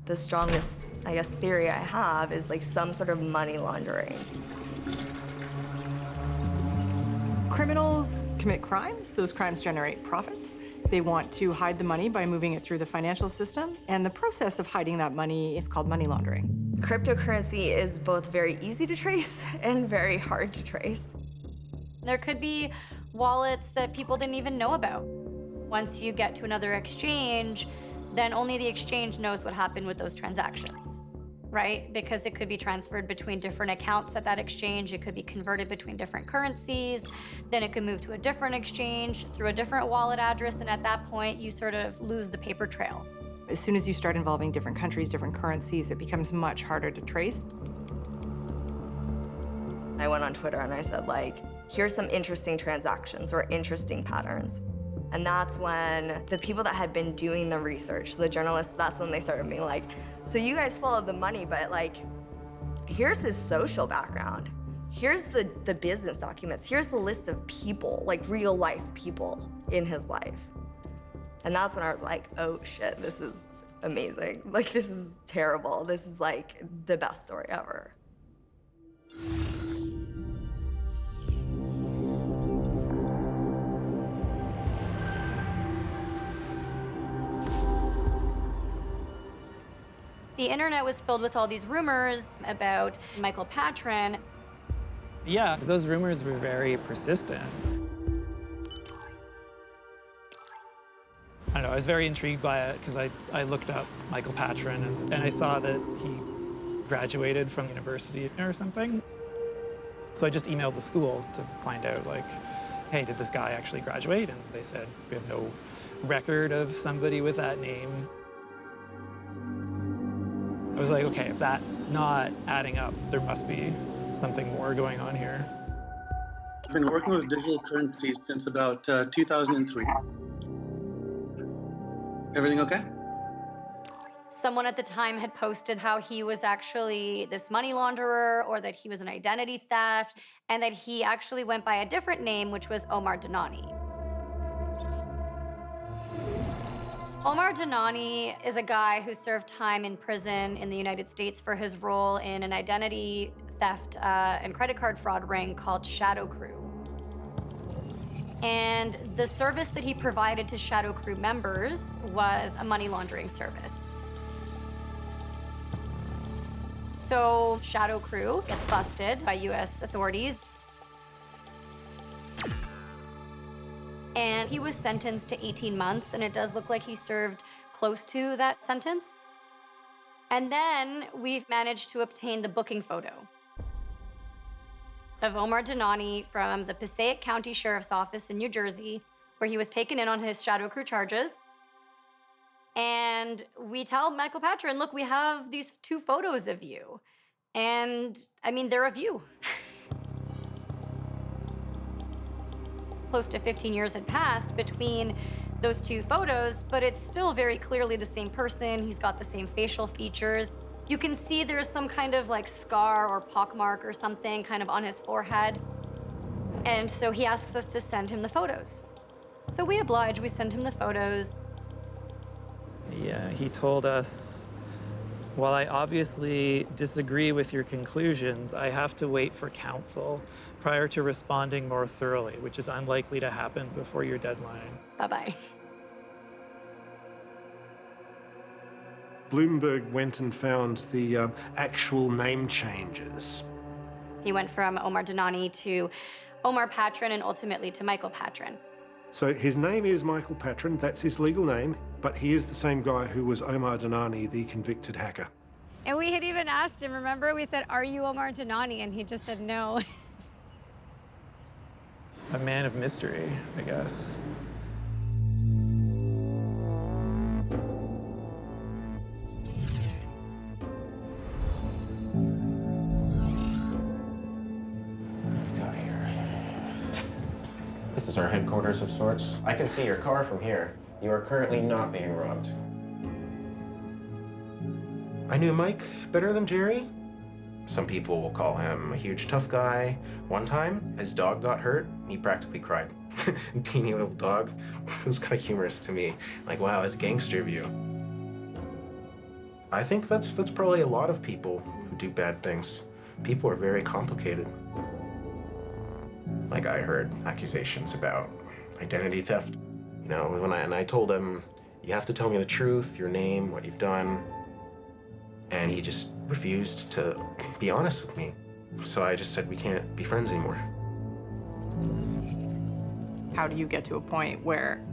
The strongest, I guess, theory I have is like some sort of money laundering. Criminals commit crimes. Those crimes generate profits. They want to hide the money by moving it through the financial system, and the process of hiding that money is called money laundering. Cryptocurrency is both very easy to trace and very hard to trace. There could be wallets that people didn't even know about. Once you get to another exchange, then only the exchange knows what happened with those transactions, right? Because it could be transferred between different accounts at that exchange. It could be converted between different currencies. Then it could move to a different exchange through a different wallet address. And at that point, you sort of lose the paper trail. As soon as you start involving different countries, different currencies, it becomes much harder to trace. I went on Twitter and I said, like, here's some interesting transactions or interesting patterns. And that's when the people that had been doing the research, the journalists, that's when they started being like, so you guys followed the money, but like, here's his social background. Here's the business documents. Here's the list of people, like real life people in his life. And that's when I was like, oh shit, this is amazing. Like, this is terrible. This is like the best story ever. The internet was filled with all these rumors about Michael Patron. Yeah, those rumors were very persistent. I don't know, I was very intrigued by it because I looked up Michael Patron and I saw that he graduated from university or something. So I just emailed the school to find out, like, hey, did this guy actually graduate? And they said, we have no record of somebody with that name. I was like, okay, if that's not adding up, there must be something more going on here. I've been working with digital currencies since about 2003. Everything okay? Someone at the time had posted how he was actually this money launderer, or that he was an identity theft, and that he actually went by a different name, which was Omar Dhanani. Omar Dhanani is a guy who served time in prison in the United States for his role in an identity theft and credit card fraud ring called Shadow Crew. And the service that he provided to Shadow Crew members was a money laundering service. So Shadow Crew gets busted by US authorities. And he was sentenced to 18 months, and it does look like he served close to that sentence. And then we've managed to obtain the booking photo of Omar Dhanani from the Passaic County Sheriff's Office in New Jersey, where he was taken in on his Shadow Crew charges. And we tell Michael Patron, look, we have these 2 photos of you. And I mean, they're of you. Close to 15 years had passed between those 2 photos, but it's still very clearly the same person. He's got the same facial features. You can see there's some kind of like scar or pockmark or something kind of on his forehead. And so he asks us to send him the photos. So we oblige, we send him the photos. Yeah, he told us, while I obviously disagree with your conclusions, I have to wait for counsel prior to responding more thoroughly, which is unlikely to happen before your deadline. Bye-bye. Bloomberg went and found the actual name changes. He went from Omar Donani to Omar Patron and ultimately to Michael Patron. So his name is Michael Patron, that's his legal name, but he is the same guy who was Omar Donani, the convicted hacker. And we had even asked him, remember? We said, are you Omar Donani? And he just said no. A man of mystery, I guess. This is our headquarters of sorts. I can see your car from here. You are currently not being robbed. I knew Mike better than Jerry. Some people will call him a huge tough guy. One time, his dog got hurt. He practically cried. Teeny little dog. It was kind of humorous to me. Like, wow, that's gangster of you. I think that's probably a lot of people who do bad things. People are very complicated. Like, I heard accusations about identity theft. You know, when I told him, you have to tell me the truth, your name, what you've done. And he just refused to be honest with me. So I just said, we can't be friends anymore. How do you get to a point where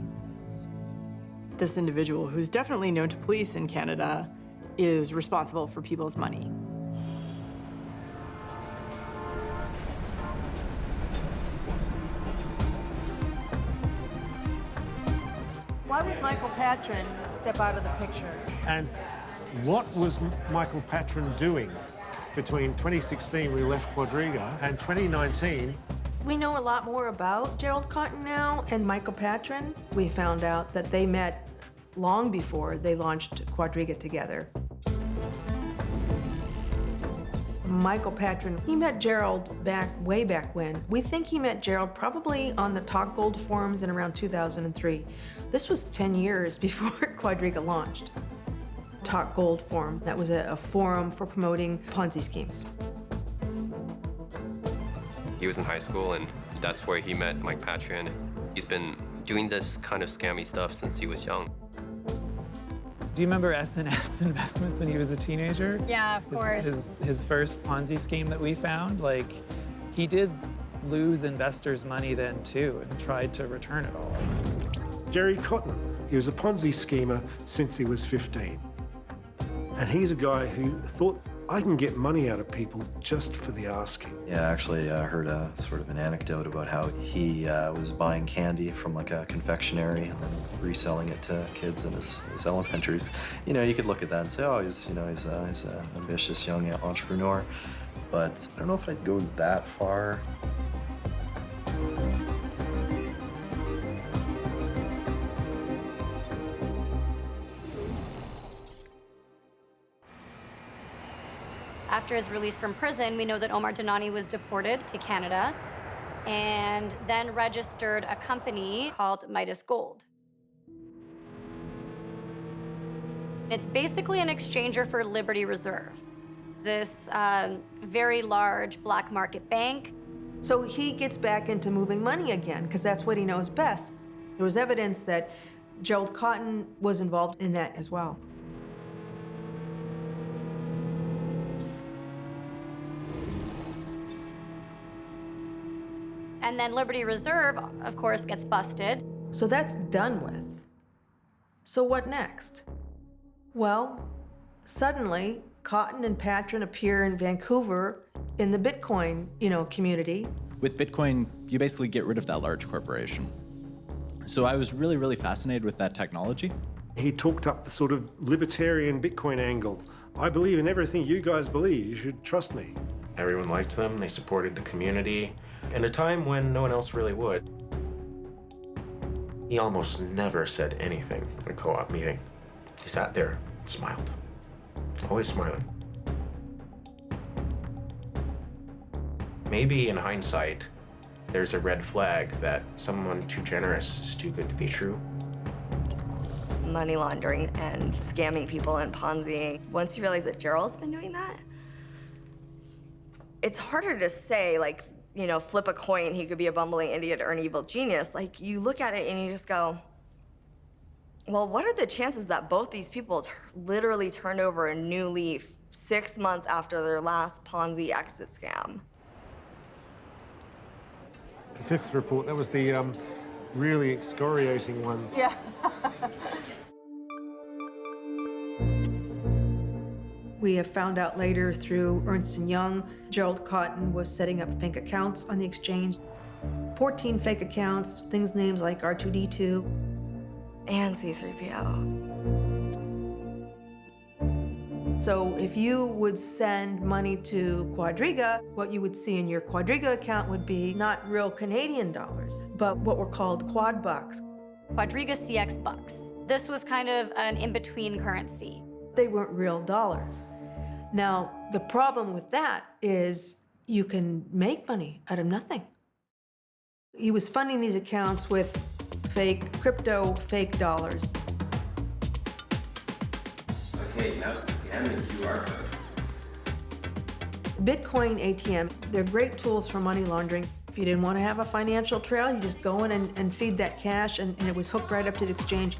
this individual, who's definitely known to police in Canada, is responsible for people's money? Why would Michael Patron step out of the picture? And what was Michael Patron doing between 2016, we left Quadriga, and 2019? We know a lot more about Gerald Cotton now and Michael Patron. We found out that they met long before they launched Quadriga together. Michael Patron, he met Gerald way back when. We think he met Gerald probably on the Talk Gold forums in around 2003. This was 10 years before Quadriga launched. Talk Gold forums, that was a forum for promoting Ponzi schemes. He was in high school, and that's where he met Mike Patron. He's been doing this kind of scammy stuff since he was young. Do you remember S&S Investments when he was a teenager? Yeah, of course. His first Ponzi scheme that we found, like, he did lose investors' money then too and tried to return it all. Gerald Cotton, he was a Ponzi schemer since he was 15. And he's a guy who thought, I can get money out of people just for the asking. Yeah, actually, I heard a sort of an anecdote about how he was buying candy from like a confectionery and then reselling it to kids in his elementaries. You know, you could look at that and say, oh, he's an ambitious young entrepreneur. But I don't know if I'd go that far. After his release from prison, we know that Omar Donani was deported to Canada and then registered a company called Midas Gold. It's basically an exchanger for Liberty Reserve, this very large black market bank. So he gets back into moving money again, because that's what he knows best. There was evidence that Gerald Cotton was involved in that as well. And then Liberty Reserve, of course, gets busted. So that's done with. So what next? Well, suddenly, Cotton and Patron appear in Vancouver in the Bitcoin, community. With Bitcoin, you basically get rid of that large corporation. So I was really, really fascinated with that technology. He talked up the sort of libertarian Bitcoin angle. I believe in everything you guys believe. You should trust me. Everyone liked them. They supported the community. In a time when no one else really would. He almost never said anything at a co-op meeting. He sat there and smiled. Always smiling. Maybe in hindsight, there's a red flag that someone too generous is too good to be true. Money laundering and scamming people and Ponziing. Once you realize that Gerald's been doing that, it's harder to say, like, flip a coin, he could be a bumbling idiot or an evil genius. Like, you look at it and you just go, Well, what are the chances that both these people literally turned over a new leaf 6 months after their last Ponzi exit scam? The fifth report, that was the really excoriating one. Yeah. We have found out later through Ernst & Young, Gerald Cotton was setting up fake accounts on the exchange. 14 fake accounts, things names like R2D2. And C3PO. So if you would send money to Quadriga, what you would see in your Quadriga account would be not real Canadian dollars, but what were called quad bucks. QuadrigaCX bucks. This was kind of an in-between currency. They weren't real dollars. Now, the problem with that is you can make money out of nothing. He was funding these accounts with fake crypto, fake dollars. Okay, now scan the QR code. Bitcoin ATM, they're great tools for money laundering. If you didn't want to have a financial trail, you just go in and feed that cash, and it was hooked right up to the exchange.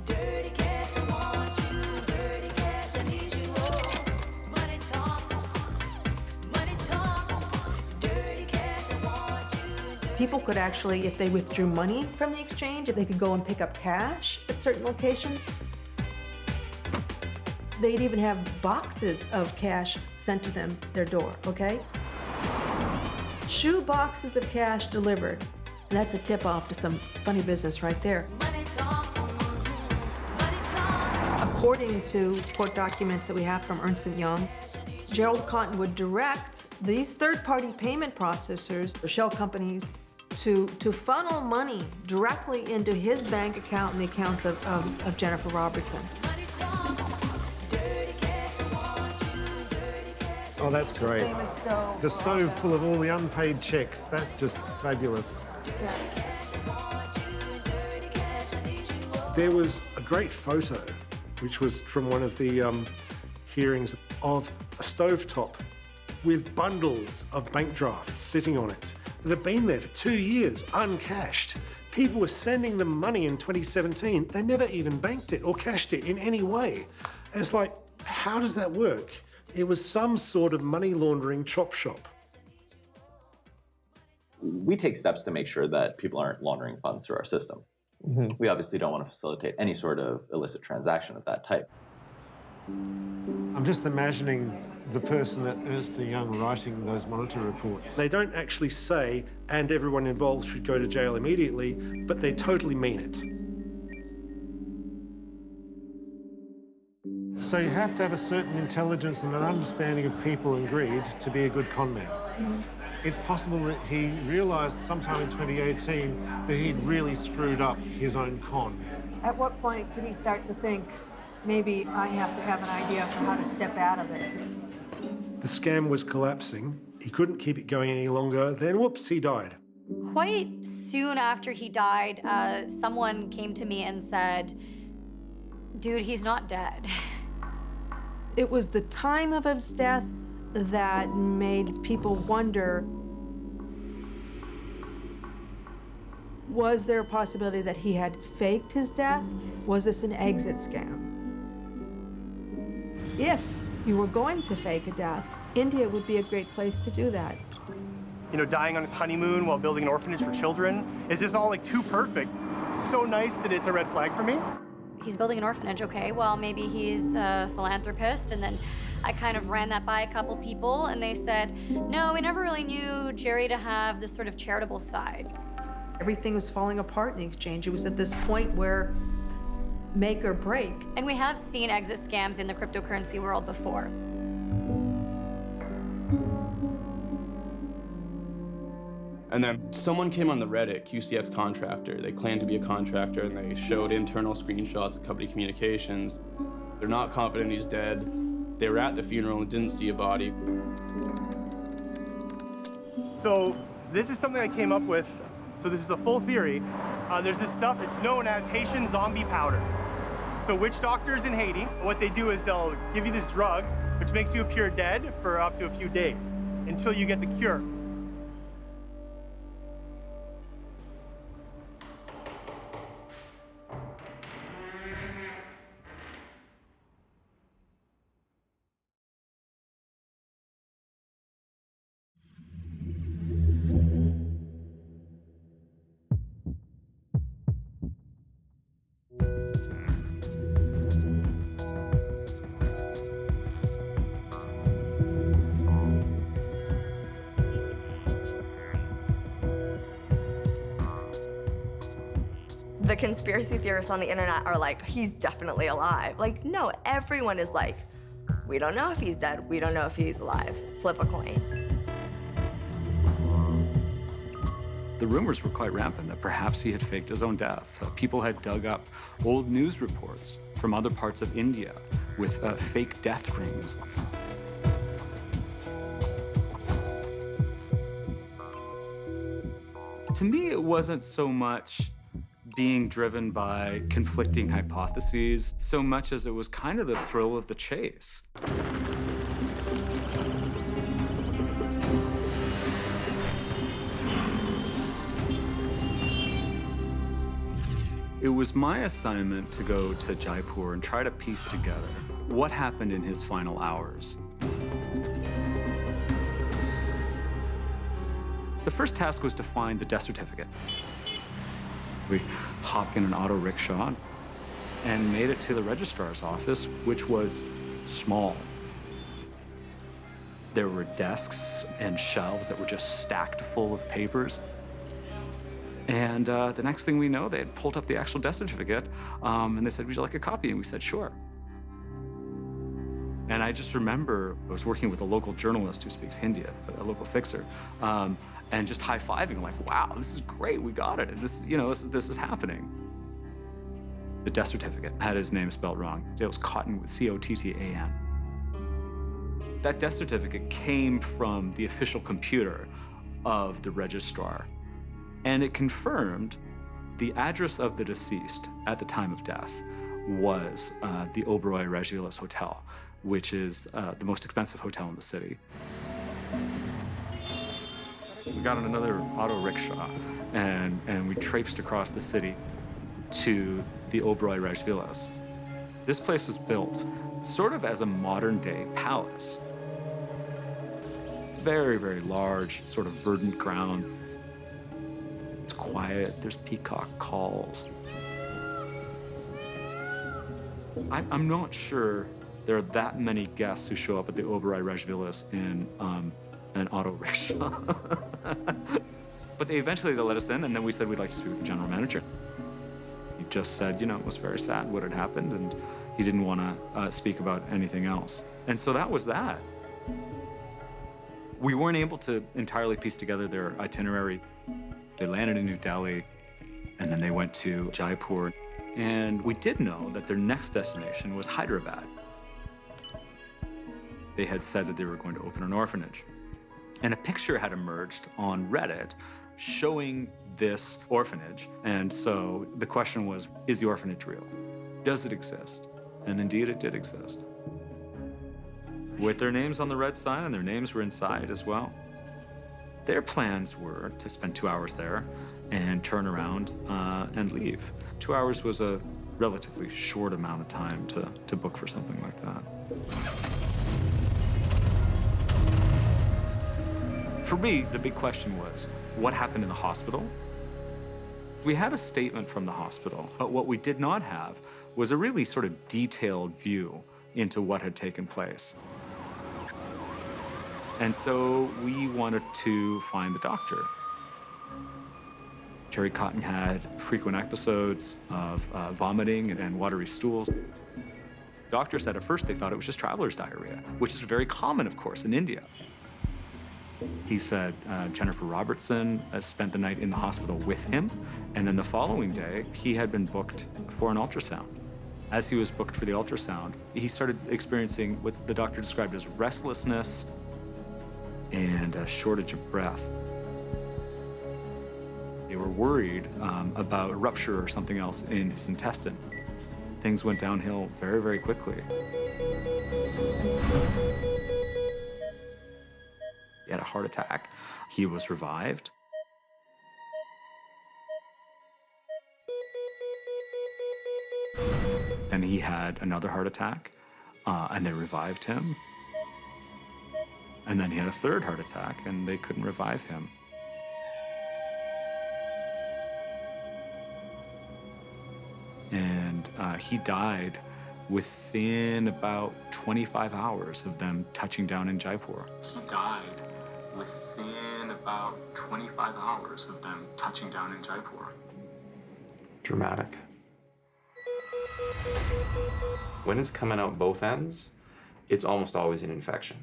People could actually, if they withdrew money from the exchange, if they could go and pick up cash at certain locations. They'd even have boxes of cash sent to them, their door, okay? Shoe boxes of cash delivered. And that's a tip-off to some funny business right there. According to court documents that we have from Ernst & Young, Gerald Cotton would direct these third-party payment processors, or shell companies, to funnel money directly into his bank account and the accounts of Jennifer Robertson. Oh, that's great. Famous stove. The stove full of all the unpaid checks. That's just fabulous. Yeah. There was a great photo, which was from one of the hearings, of a stovetop with bundles of bank drafts sitting on it that had been there for 2 years, uncashed. People were sending them money in 2017. They never even banked it or cashed it in any way. And it's like, how does that work? It was some sort of money laundering chop shop. We take steps to make sure that people aren't laundering funds through our system. We obviously don't want to facilitate any sort of illicit transaction of that type. I'm just imagining the person at Ernst & Young writing those monitor reports. They don't actually say, and everyone involved should go to jail immediately, but they totally mean it. So you have to have a certain intelligence and an understanding of people and greed to be a good con man. It's possible that he realized sometime in 2018 that he'd really screwed up his own con. At what point did he start to think, maybe I have to have an idea for how to step out of this? The scam was collapsing. He couldn't keep it going any longer. Then, whoops, he died. Quite soon after he died, someone came to me and said, dude, he's not dead. It was the time of his death that made people wonder, was there a possibility that he had faked his death? Was this an exit scam? If you were going to fake a death, India would be a great place to do that. You know, dying on his honeymoon while building an orphanage for children is just all like too perfect. It's so nice that it's a red flag for me. He's building an orphanage, okay, well, maybe he's a philanthropist. And then I kind of ran that by a couple people, and they said, no, we never really knew Jerry to have this sort of charitable side. Everything was falling apart in the exchange. It was at this point where make or break. And we have seen exit scams in the cryptocurrency world before. And then someone came on the Reddit, QCX contractor. They claimed to be a contractor, and they showed internal screenshots of company communications. They're not confident he's dead. They were at the funeral and didn't see a body. So this is something I came up with. So this is a full theory. There's this stuff, it's known as Haitian zombie powder. So witch doctors in Haiti, what they do is they'll give you this drug, which makes you appear dead for up to a few days until you get the cure. conspiracy theorists on the internet are like, he's definitely alive. Like, no, everyone is like, we don't know if he's dead. We don't know if he's alive. Flip a coin. The rumors were quite rampant that perhaps he had faked his own death. People had dug up old news reports from other parts of India with fake death rings. To me, it wasn't so much being driven by conflicting hypotheses, so much as it was kind of the thrill of the chase. It was my assignment to go to Jaipur and try to piece together what happened in his final hours. The first task was to find the death certificate. We hopped in an auto rickshaw and made it to the registrar's office, which was small. There were desks and shelves that were just stacked full of papers. And the next thing we know, they had pulled up the actual death certificate, and they said, would you like a copy? And we said, sure. And I just remember I was working with a local journalist who speaks Hindi, a local fixer, and just high-fiving, like, wow, this is great, we got it. And this is happening. The death certificate had his name spelled wrong. It was Cotton with C-O-T-T-A-N. That death certificate came from the official computer of the registrar. And it confirmed the address of the deceased at the time of death was the Oberoi Rajvilas Hotel, which is the most expensive hotel in the city. We got on another auto rickshaw and we traipsed across the city to the Oberoi Rajvilas. This place was built sort of as a modern-day palace. Very, very large, sort of verdant grounds. It's quiet, there's peacock calls. I'm not sure there are that many guests who show up at the Oberoi Rajvilas in an auto rickshaw. But they let us in, and then we said we'd like to speak with the general manager. He just said, it was very sad what had happened, and he didn't want to speak about anything else. And so that was that. We weren't able to entirely piece together their itinerary. They landed in New Delhi, and then they went to Jaipur. And we did know that their next destination was Hyderabad. They had said that they were going to open an orphanage. And a picture had emerged on Reddit showing this orphanage. And so the question was, is the orphanage real? Does it exist? And indeed, it did exist. With their names on the red sign, and their names were inside as well. Their plans were to spend 2 hours there and turn around and leave. 2 hours was a relatively short amount of time to book for something like that. For me, the big question was, what happened in the hospital? We had a statement from the hospital, but what we did not have was a really sort of detailed view into what had taken place. And so we wanted to find the doctor. Gerald Cotton had frequent episodes of vomiting and watery stools. Doctor said at first they thought it was just traveler's diarrhea, which is very common, of course, in India. He said Jennifer Robertson spent the night in the hospital with him, and then the following day, he had been booked for an ultrasound. As he was booked for the ultrasound, he started experiencing what the doctor described as restlessness and a shortage of breath. They were worried about a rupture or something else in his intestine. Things went downhill very, very quickly. He had a heart attack. He was revived. Then he had another heart attack, and they revived him. And then he had a third heart attack, and they couldn't revive him. And he died within about 25 hours of them touching down in Jaipur. He died within about 25 hours of them touching down in Jaipur. dramatic. When it's coming out both ends, it's almost always an infection.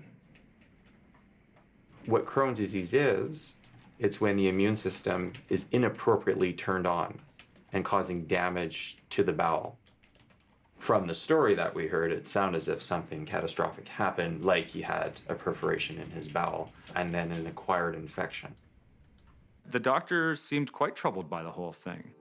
What Crohn's disease is, it's when the immune system is inappropriately turned on and causing damage to the bowel. From the story that we heard, it sounded as if something catastrophic happened, like he had a perforation in his bowel and then an acquired infection. The doctor seemed quite troubled by the whole thing.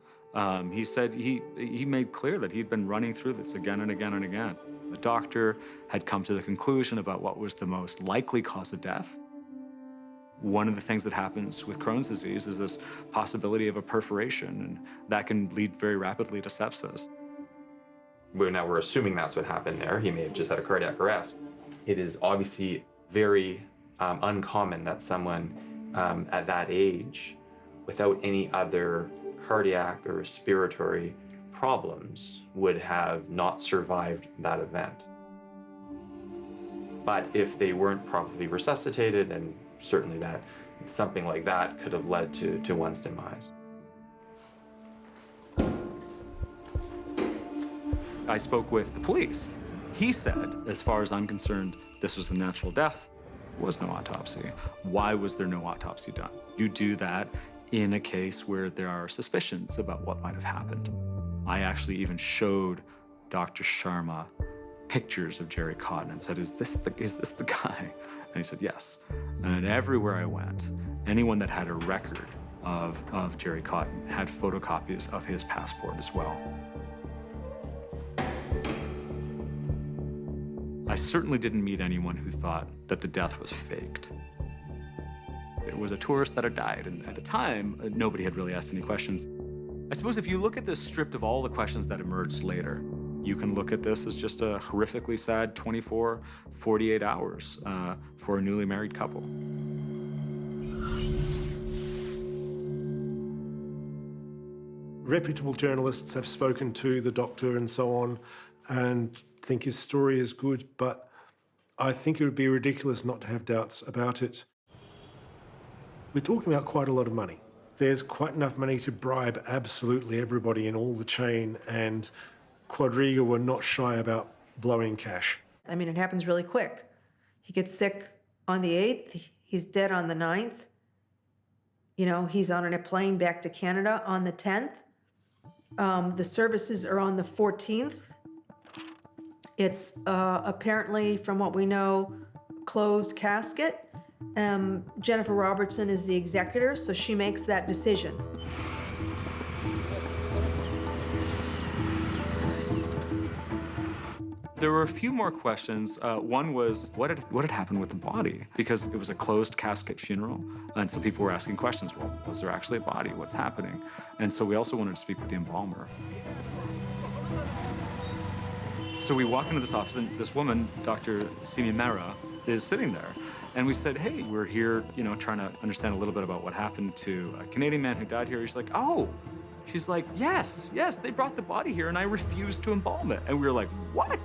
He said he made clear that he'd been running through this again and again and again. The doctor had come to the conclusion about what was the most likely cause of death. One of the things that happens with Crohn's disease is this possibility of a perforation, and that can lead very rapidly to sepsis. Now we're assuming that's what happened there. He may have just had a cardiac arrest. It is obviously very uncommon that someone at that age, without any other cardiac or respiratory problems, would have not survived that event. But if they weren't properly resuscitated, and certainly that something like that could have led to one's demise. I spoke with the police. He said, as far as I'm concerned, this was a natural death. There was no autopsy. Why was there no autopsy done? You do that in a case where there are suspicions about what might have happened. I actually even showed Dr. Sharma pictures of Gerald Cotton and said, is this the guy? And he said, yes. And everywhere I went, anyone that had a record of Gerald Cotton had photocopies of his passport as well. I certainly didn't meet anyone who thought that the death was faked. It was a tourist that had died, and at the time, nobody had really asked any questions. I suppose if you look at this stripped of all the questions that emerged later, you can look at this as just a horrifically sad 24, 48 hours for a newly married couple. Reputable journalists have spoken to the doctor and so on, and think his story is good, but I think it would be ridiculous not to have doubts about it. We're talking about quite a lot of money. There's quite enough money to bribe absolutely everybody in all the chain, and Quadriga were not shy about blowing cash. I mean, it happens really quick. He gets sick on the 8th, he's dead on the 9th. You know, he's on a plane back to Canada on the 10th. The services are on the 14th. It's apparently, from what we know, closed casket. Jennifer Robertson is the executor, so she makes that decision. There were a few more questions. One was, what had happened with the body? Because it was a closed casket funeral, and so people were asking questions. Well, was there actually a body? What's happening? And so we also wanted to speak with the embalmer. So we walk into this office, and this woman, Dr. Simi Mehra, is sitting there. And we said, hey, we're here, you know, trying to understand a little bit about what happened to a Canadian man who died here. She's like, oh. She's like, yes, they brought the body here, and I refused to embalm it. And we were like, what?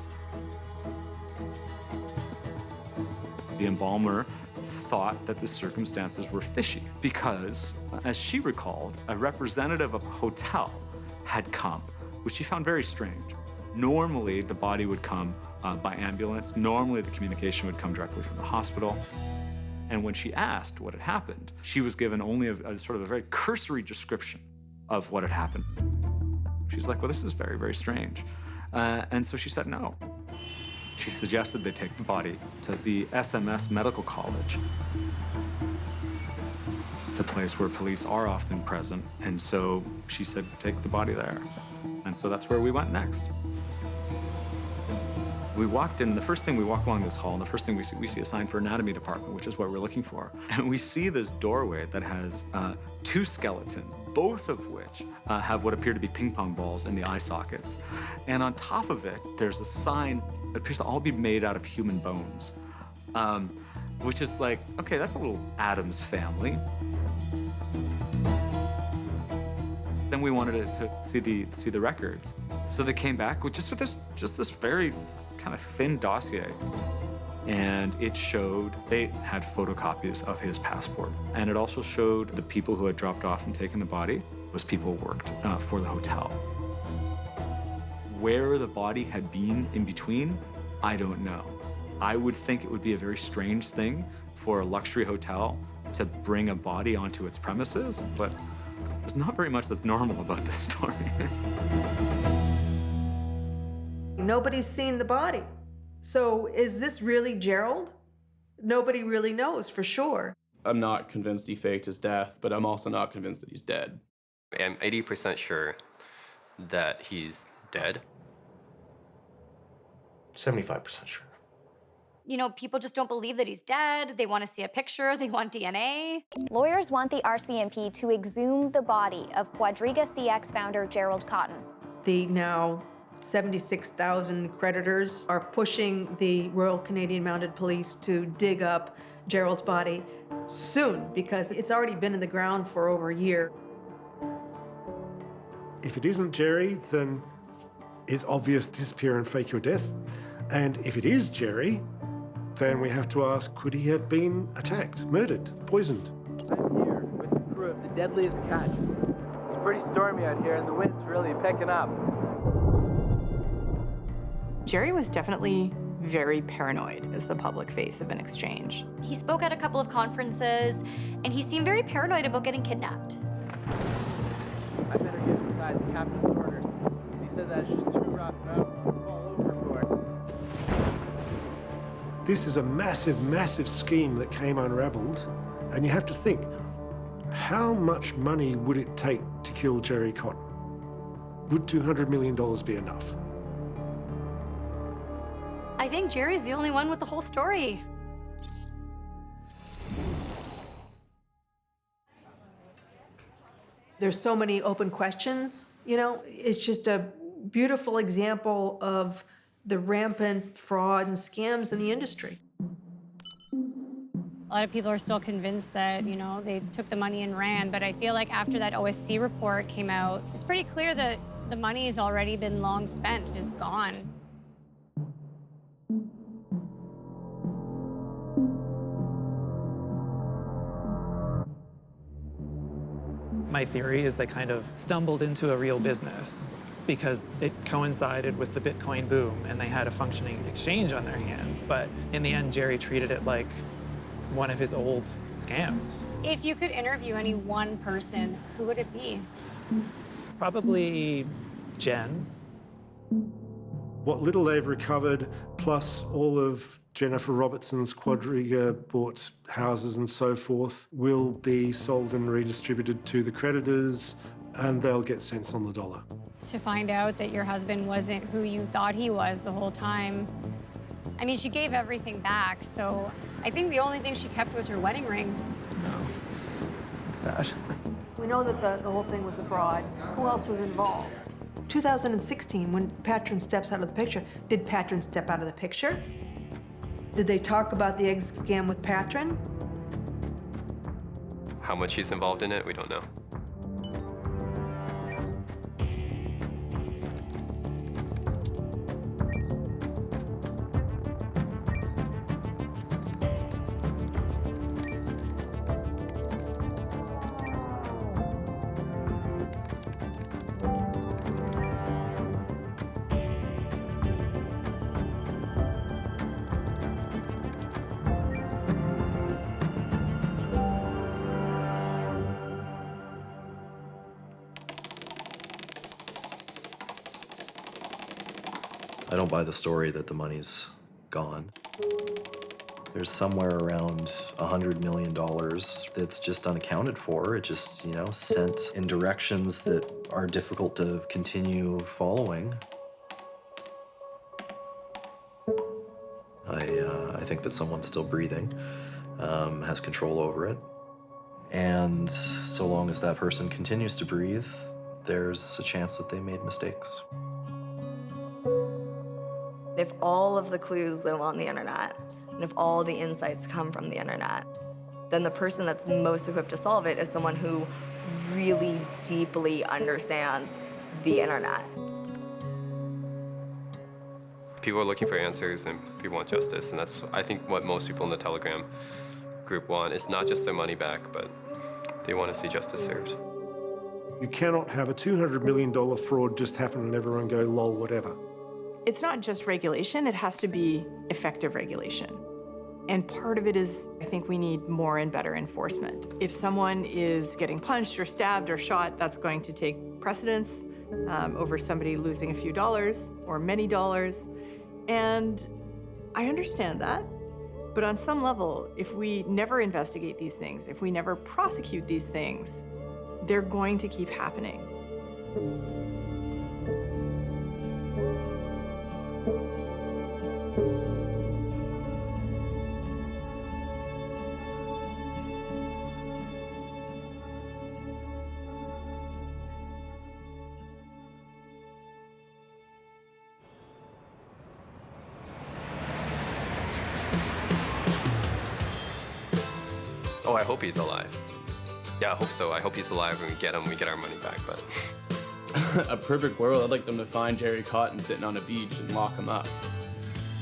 The embalmer thought that the circumstances were fishy because, as she recalled, a representative of a hotel had come, which she found very strange. Normally, the body would come by ambulance. Normally, the communication would come directly from the hospital. And when she asked what had happened, she was given only a sort of a very cursory description of what had happened. She's like, well, this is very, very strange. And so she said no. She suggested they take the body to the SMS Medical College. It's a place where police are often present. And so she said, take the body there. And so that's where we went next. We walked in, the first thing we walk along this hall, and the first thing we see a sign for anatomy department, which is what we're looking for. And we see this doorway that has two skeletons, both of which have what appear to be ping pong balls in the eye sockets. And on top of it, there's a sign that appears to all be made out of human bones, which is like, okay, that's a little Addams Family. Then we wanted to see the records. So they came back with just this very kind of thin dossier. And it showed they had photocopies of his passport. And it also showed the people who had dropped off and taken the body. Those people worked for the hotel. Where the body had been in between, I don't know. I would think it would be a very strange thing for a luxury hotel to bring a body onto its premises, but there's not very much that's normal about this story. Nobody's seen the body. So is this really Gerald? Nobody really knows for sure. I'm not convinced he faked his death, but I'm also not convinced that he's dead. I'm 80% sure that he's dead. 75% sure. You know, people just don't believe that he's dead. They want to see a picture. They want DNA. Lawyers want the RCMP to exhume the body of QuadrigaCX founder Gerald Cotton. The now 76,000 creditors are pushing the Royal Canadian Mounted Police to dig up Gerald's body soon because it's already been in the ground for over a year. If it isn't Jerry, then it's obvious disappear and fake your death. And if it is Jerry, then we have to ask, could he have been attacked, murdered, poisoned? I'm here with the crew of the deadliest catch. It's pretty stormy out here and the wind's really picking up. Jerry was definitely very paranoid as the public face of an exchange. He spoke at a couple of conferences, and he seemed very paranoid about getting kidnapped. I better get inside the captain's orders. He said that it's just too rough and I'll fall overboard. This is a massive, massive scheme that came unraveled. And you have to think, how much money would it take to kill Gerry Cotton? Would $200 million be enough? I think Jerry's the only one with the whole story. There's so many open questions, you know, it's just a beautiful example of the rampant fraud and scams in the industry. A lot of people are still convinced that, you know, they took the money and ran, but I feel like after that OSC report came out, it's pretty clear that the money has already been long spent and is gone. My theory is they kind of stumbled into a real business because it coincided with the Bitcoin boom and they had a functioning exchange on their hands. But in the end, Jerry treated it like one of his old scams. If you could interview any one person, who would it be? Probably Jen. What little they've recovered, plus all of Jennifer Robertson's Quadriga bought houses and so forth, will be sold and redistributed to the creditors, and they'll get cents on the dollar. To find out that your husband wasn't who you thought he was the whole time. I mean, she gave everything back, so I think the only thing she kept was her wedding ring. No. It's sad. We know that the whole thing was a fraud. Who else was involved? 2016, when Patron steps out of the picture, did Patron step out of the picture? Did they talk about the egg scam with Patron? How much he's involved in it, we don't know. I don't buy the story that the money's gone. There's somewhere around $100 million that's just unaccounted for. It just, you know, sent in directions that are difficult to continue following. I think that someone still breathing has control over it. And so long as that person continues to breathe, there's a chance that they made mistakes. If all of the clues live on the internet, and if all the insights come from the internet, then the person that's most equipped to solve it is someone who really deeply understands the internet. People are looking for answers and people want justice, and that's, I think, what most people in the Telegram group want. It's not just their money back, but they want to see justice served. You cannot have a $200 million fraud just happen and everyone go, lol, whatever. It's not just regulation, it has to be effective regulation. And part of it is, I think we need more and better enforcement. If someone is getting punched or stabbed or shot, that's going to take precedence over somebody losing a few dollars or many dollars. And I understand that. But on some level, if we never investigate these things, if we never prosecute these things, they're going to keep happening. Oh, I hope he's alive. Yeah, I hope so. I hope he's alive and we get him, we get our money back, but... A perfect world, I'd like them to find Gerald Cotton sitting on a beach and lock him up.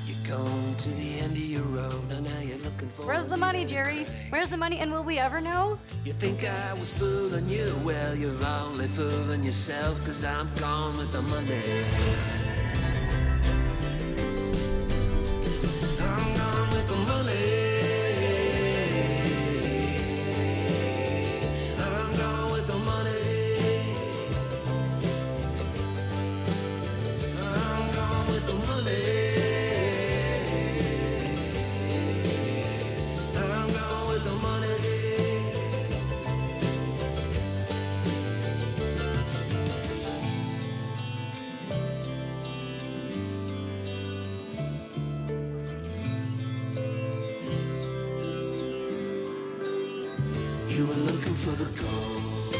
You're going to the end of your road, and now you're looking for... Where's the money, Jerry? Where's the money, and will we ever know? You think I was fooling you? Well, you're only fooling yourself, 'cause I'm gone with the money. I'm gone with the money. You were looking for the gold.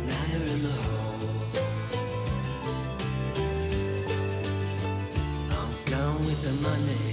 Now you're in the hole. I'm gone with the money.